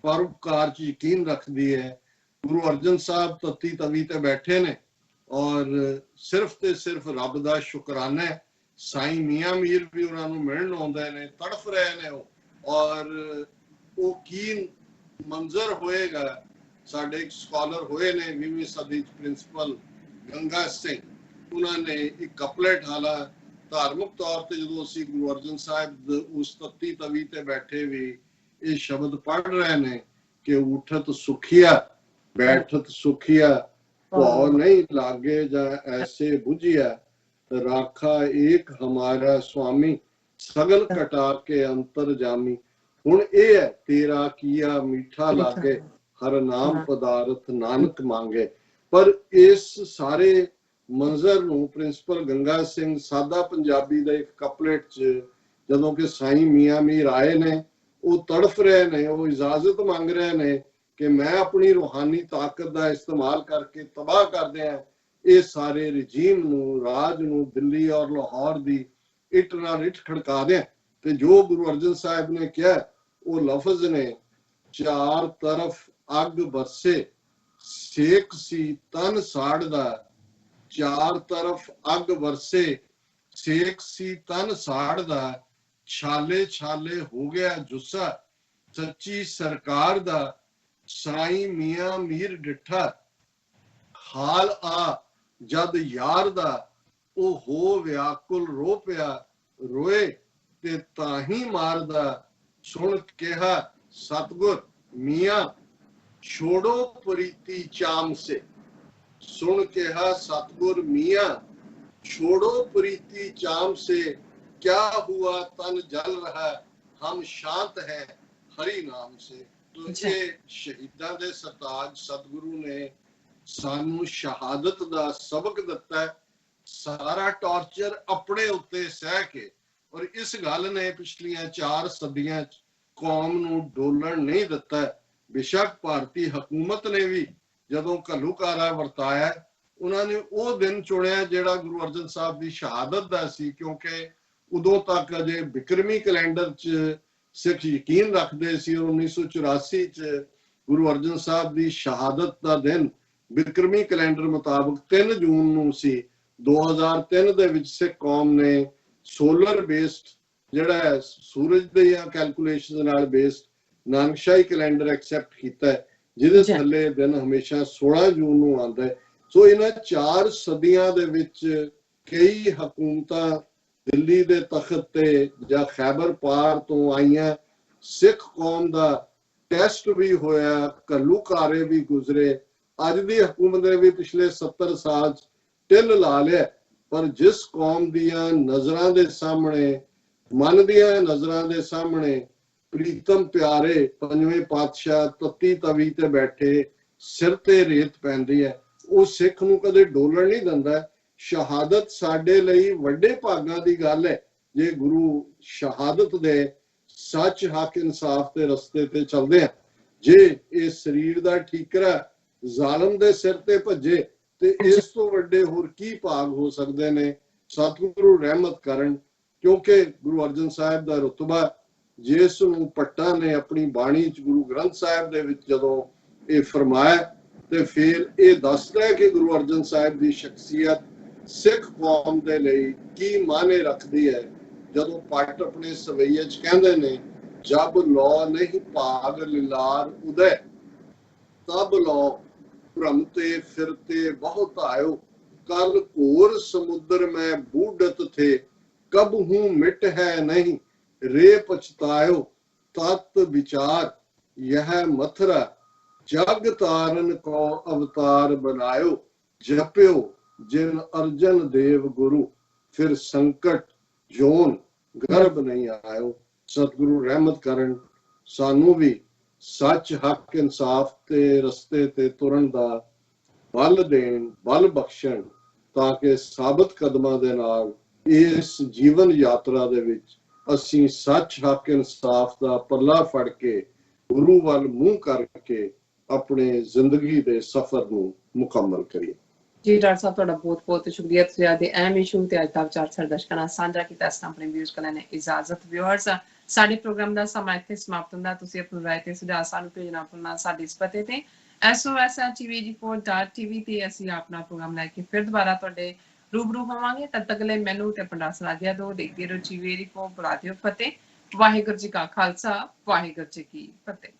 ਪਰਉਪਕਾਰ ਚ ਯਕੀਨ ਰੱਖਦੀ ਹੈ, ਗੁਰੂ ਅਰਜਨ ਸਾਹਿਬ ਤਤੀ ਤਵੀ ਤੇ ਬੈਠੇ ਨੇ ਔਰ ਸਿਰਫ ਤੇ ਸਿਰਫ ਰੱਬ ਦਾ ਸ਼ੁਕਰਾਨਾ ਹੈ। ਸਾਈਂ ਮੀਆਂ ਮੀਰ ਵੀ ਉਹਨਾਂ ਨੂੰ ਮਿਲਣ ਆਉਂਦੇ ਨੇ, ਤੜਫ ਰਹੇ ਨੇ ਉਹ। ਔਰ ਉਹ ਕੀ ਮੰਜ਼ਰ ਹੋਏਗਾ, ਸਾਡੇ ਇੱਕ ਸਕਾਲਰ ਹੋਏ ਨੇ 20ਵੀਂ ਸਦੀ ਚ ਪ੍ਰਿੰਸੀਪਲ ਗੰਗਾ ਸਿੰਘ, ਉਹਨਾਂ ਨੇ ਇੱਕ ਕਪਲੇਟ ਹਾਲਾ ਧਾਰਮਿਕ ਤੌਰ ਤੇ ਜਦੋਂ ਅਸੀਂ ਗੁਰੂ ਅਰਜਨ ਸਾਹਿਬ ਉਸ ਤਤੀ ਤਵੀ ਤੇ ਬੈਠੇ ਵੀ ਇਹ ਸ਼ਬਦ ਪੜ੍ਹ ਰਹੇ ਨੇ ਕਿ ਉਠਤ ਸੁਖੀਆ ਬੈਠਤ ਸੁਖੀਆ, ਭਉ ਨਹੀਂ ਲਾਗੇ ਜਾਂ ਐਸੇ ਬੁਝਿਆ, ਰਾਖਾ ਏਕ ਹਮਾਰਾ ਸੁਆਮੀ, ਸਗਲ ਕਟਾ ਕੇ ਅੰਤਰ ਜਾਮੀ। ਹੁਣ ਇਹ ਹੈ ਤੇਰਾ ਕੀਆ ਮੀਠਾ ਲਾਗੇ, ਹਰ ਨਾਮ ਪਦਾਰਥ ਨਾਨਕ ਮੰਗੇ। ਪਰ ਇਸ ਸਾਰੇ ਮੰਜ਼ਰ ਨੂੰ ਪ੍ਰਿੰਸੀਪਲ ਗੰਗਾ ਸਿੰਘ ਸਾਦਾ ਪੰਜਾਬੀ ਦਾ ਇੱਕ ਕਪਲੇਟ ਚ ਜਦੋਂ ਕਿ ਸਾਈਂ ਮੀਆਂ ਮੀਰ ਆਏ ਨੇ, ਉਹ ਤੜਫ ਰਹੇ ਨੇ, ਉਹ ਇਜਾਜ਼ਤ ਮੰਗ ਰਹੇ ਨੇ ਕਿ ਮੈਂ ਆਪਣੀ ਰੂਹਾਨੀ ਤਾਕਤ ਦਾ ਇਸਤੇਮਾਲ ਕਰਕੇ ਤਬਾਹ ਕਰਦੇ ਆ ਇਹ ਸਾਰੇ ਰਜੀਮ ਨੂੰ, ਰਾਜ ਨੂੰ, ਦਿੱਲੀ ਔਰ ਲਾਹੌਰ ਦੀ ਇੱਟ ਨਾਲ ਇੱਟ ਖੜਕਾ ਦੇ। ਤੇ ਜੋ ਗੁਰੂ ਅਰਜਨ ਸਾਹਿਬ ਨੇ ਕਿਹਾ ਉਹ ਲਫ਼ਜ਼ ਨੇ, ਚਾਰ ਤਰਫ ਅੱਗ ਬਰਸੇ ਸੇਕ ਸੀ ਤਨ ਸਾੜਦਾ, ਚਾਰ ਤਰਫ ਅੱਗ ਵਰਸੇ ਸੇਕ ਸੀ ਤਨ ਸਾੜਦਾ, ਛਾਲੇ ਛਾਲੇ ਹੋ ਗਿਆ ਜੁੱਸਾ ਸੱਚੀ ਸਰਕਾਰ ਦਾ, ਸਾਈਂ ਮੀਆਂ ਮੀਰ ਡਿੱਠਾ ਹਾਲ ਆ ਜਦ ਯਾਰ ਦਾ ਉਹ ਹੋ ਵਿਆਕੁਲ ਰੋ ਪਿਆ ਰੋਏ ਤੇ ਤਾਂ ਹੀ ਮਾਰਦਾ ਸੁਣ ਕਿਹਾ ਸਤਗੁਰ ਮੀਆਂ ਛੋੜੋ ਪ੍ਰੀਤੀ ਚਾਮ ਸੇ सुन कहा सतगुर मियां छोड़ो प्रीति चाम से क्या हुआ तन जल रहा हम शांत है हरि नाम से। तो ये शहीदां दे सरताज सतगुरु ने सानू शहादत दा सबक दिता है। सारा टॉर्चर अपने उत्ते सह के और इस गल ने पिछलियां 4 सदियां कौम नू डोलण नहीं दिता। बेशक भारतीय हुकूमत ने भी ਜਦੋਂ ਘੱਲੂਘਾਰਾ ਵਰਤਾਇਆ ਉਹਨਾਂ ਨੇ ਉਹ ਦਿਨ ਚੁਣਿਆ ਜਿਹੜਾ ਗੁਰੂ ਅਰਜਨ ਸਾਹਿਬ ਦੀ ਸ਼ਹਾਦਤ ਦਾ ਸੀ, ਕਿਉਂਕਿ ਉਦੋਂ ਤੱਕ ਅਜੇ ਬਿਕਰਮੀ ਕੈਲੰਡਰ 'ਚ ਸਿੱਖ ਯਕੀਨ ਰੱਖਦੇ ਸੀ। 1984 'ਚ ਗੁਰੂ ਅਰਜਨ ਸਾਹਿਬ ਦੀ ਸ਼ਹਾਦਤ ਦਾ ਦਿਨ ਬਿਕਰਮੀ ਕੈਲੰਡਰ ਮੁਤਾਬਕ 3 ਜੂਨ ਨੂੰ ਸੀ। 2003 ਦੇ ਵਿੱਚ ਸਿੱਖ ਕੌਮ ਨੇ ਸੋਲਰ ਬੇਸਡ ਜਿਹੜਾ ਹੈ ਸੂਰਜ ਦੀਆਂ ਕੈਲਕੂਲੇਸ਼ਨ ਨਾਲ ਬੇਸਡ ਨਾਨਕਸ਼ਾਹੀ ਕੈਲੰਡਰ ਐਕਸੈਪਟ ਕੀਤਾ ਹੈ, ਜਿਹਦੇ ਥੱਲੇ ਦਿਨ ਹਮੇਸ਼ਾ 16 ਜੂਨ ਨੂੰ ਆਉਂਦਾ ਹੈ। ਸੋ ਇਹਨਾਂ 4 ਸਦੀਆਂ ਦੇ ਵਿੱਚ ਕਈ ਹਕੂਮਤਾਂ ਦਿੱਲੀ ਦੇ ਤਖਤ ਤੇ ਜਾਂ ਖੈਬਰ ਪਾਰ ਤੋਂ ਆਈਆਂ, ਸਿੱਖ ਕੌਮ ਦਾ ਟੈਸਟ ਵੀ ਹੋਇਆ, ਘੱਲੂਘਾਰੇ ਵੀ ਗੁਜ਼ਰੇ। ਅੱਜ ਦੀ ਹਕੂਮਤ ਨੇ ਵੀ ਪਿਛਲੇ 70 ਸਾਲ ਢਿੱਲ ਲਾ ਲਿਆ, ਪਰ ਜਿਸ ਕੌਮ ਦੀਆਂ ਨਜ਼ਰਾਂ ਦੇ ਸਾਹਮਣੇ, ਮਨ ਦੀਆਂ ਨਜ਼ਰਾਂ ਦੇ ਸਾਹਮਣੇ ਪ੍ਰੀਤਮ ਪਿਆਰੇ ਪੰਜਵੇਂ ਪਾਤਸ਼ਾਹ ਤੱਤੀ ਤਵੀ ਤੇ ਬੈਠੇ ਸਿਰ ਤੇ ਰੇਤ ਪੈਂਦੀ ਹੈ, ਉਹ ਸਿੱਖ ਨੂੰ ਕਦੇ ਡੋਲਣ ਨਹੀਂ ਦਿੰਦਾ। ਸ਼ਹਾਦਤ ਸਾਡੇ ਲਈ ਵੱਡੇ ਭਾਗਾਂ ਦੀ ਗੱਲ ਹੈ ਜੇ ਗੁਰੂ ਸ਼ਹਾਦਤ ਦੇ ਸੱਚ ਹੱਕ ਇਨਸਾਫ ਦੇ ਰਸਤੇ ਤੇ ਚੱਲਦੇ ਆ। ਜੇ ਇਹ ਸਰੀਰ ਦਾ ਠੀਕਰਾ ਜ਼ਾਲਮ ਦੇ ਸਿਰ ਤੇ ਭੱਜੇ ਤੇ ਇਸ ਤੋਂ ਵੱਡੇ ਹੋਰ ਕੀ ਭਾਗ ਹੋ ਸਕਦੇ ਨੇ। ਸਤਿਗੁਰੂ ਰਹਿਮਤ ਕਰਨ, ਕਿਉਂਕਿ ਗੁਰੂ ਅਰਜਨ ਸਾਹਿਬ ਦਾ ਰੁਤਬਾ ਜਿਸ ਨੂੰ ਭੱਟਾਂ ਨੇ ਆਪਣੀ ਬਾਣੀ 'ਚ ਗੁਰੂ ਗ੍ਰੰਥ ਸਾਹਿਬ ਦੇ ਵਿੱਚ ਜਦੋਂ ਇਹ ਫਰਮਾਇਆ ਤੇ ਫਿਰ ਇਹ ਦੱਸਦਾ ਹੈ ਕਿ ਗੁਰੂ ਅਰਜਨ ਸਾਹਿਬ ਦੀ ਸ਼ਖਸੀਅਤ ਸਿੱਖ ਕੌਮ ਦੇ ਲਈ ਕੀ ਮਾਇਨੇ ਰੱਖਦੀ ਹੈ। ਜਦੋਂ ਭੱਟ ਆਪਣੇ ਸਵਈਏ 'ਚ ਕਹਿੰਦੇ ਨੇ, ਜਬ ਲੋ ਨਹੀਂ ਭਾਗ ਲਿਲਾਰ ਉਦੈ ਤਬ ਲੋ ਭ੍ਰਮਤੇ ਫਿਰਤੇ ਬਹੁਤ ਆਇਓ ਕਲ ਘੋਰ ਸਮੁੰਦਰ ਮੈਂ ਬੂਢਤ ਥੇ ਕਬ ਹੂੰ ਮਿਟ ਹੈ ਨਹੀਂ रे पछतायो तत् विचार यह मथुरा जग तारन को अवतार बनायो जप्यो जिन अर्जन देव गुरु फिर संकट जोन गर्भ नहीं आयो। सतगुरु रहमत करन, सानू भी सच हक इंसाफ ते रस्ते ते तुरन दा बल देन, बल बख्शण, ताकि साबित कदमां दे नाल इस जीवन यात्रा दे विच ਅਸੀਂ ਸੱਚ ਹੱਕ ਇਨਸਾਫ ਦਾ ਪੱਲਾ ਫੜ ਕੇ ਗੁਰੂ ਵੱਲ ਮੂੰਹ ਕਰਕੇ ਆਪਣੇ ਜ਼ਿੰਦਗੀ ਦੇ ਸਫ਼ਰ ਨੂੰ ਮੁਕੰਮਲ ਕਰੀਏ। ਜੀ ਡਾਕਟਰ ਸਾਹਿਬ, ਤੁਹਾਡਾ ਬਹੁਤ ਬਹੁਤ ਸ਼ੁਕਰੀਆ। ਤੁਸੀਂ ਅੱਜ ਦੇ ਅਹਿਮ ਇਸ਼ੂ ਤੇ ਅੱਜ ਦਾ ਵਿਚਾਰ ਸਾਡੇ ਦਰਸ਼ਕਾਂ ਨਾਲ ਸਾਂਝਾ ਕੀਤਾ। ਇਸ ਆਪਣੇ ਵਿਊਜ਼ ਕਰਨ ਨੇ ਇਜਾਜ਼ਤ। ਵਿਊਅਰਸ, ਸਾਡੇ ਪ੍ਰੋਗਰਾਮ ਦਾ ਸਮਾਂ ਇੱਥੇ ਸਮਾਪਤ ਹੁੰਦਾ। ਤੁਸੀਂ ਆਪਣੀ ਰਾਏ ਤੇ ਸੁਝਾਅ ਸਾਨੂੰ ਭੇਜਣਾ ਭੁੱਲਣਾ ਸਾਡੇ ਇਸ ਪਤੇ ਤੇ sos@tv4.tv ਤੇ ਅਸੀਂ ਆਪਣਾ ਪ੍ਰੋਗਰਾਮ ਲੈ ਕੇ ਫਿਰ ਦੁਬਾਰਾ ਤੁਹਾਡੇ रूबरू होवांगे। तब तक ले मैनू ते पंडात सलाहिया दो। देखते रहो TV 4। बुला दियो फतेह। वाहिगुरू जी का खालसा, वाहिगुरू जी की फतेह।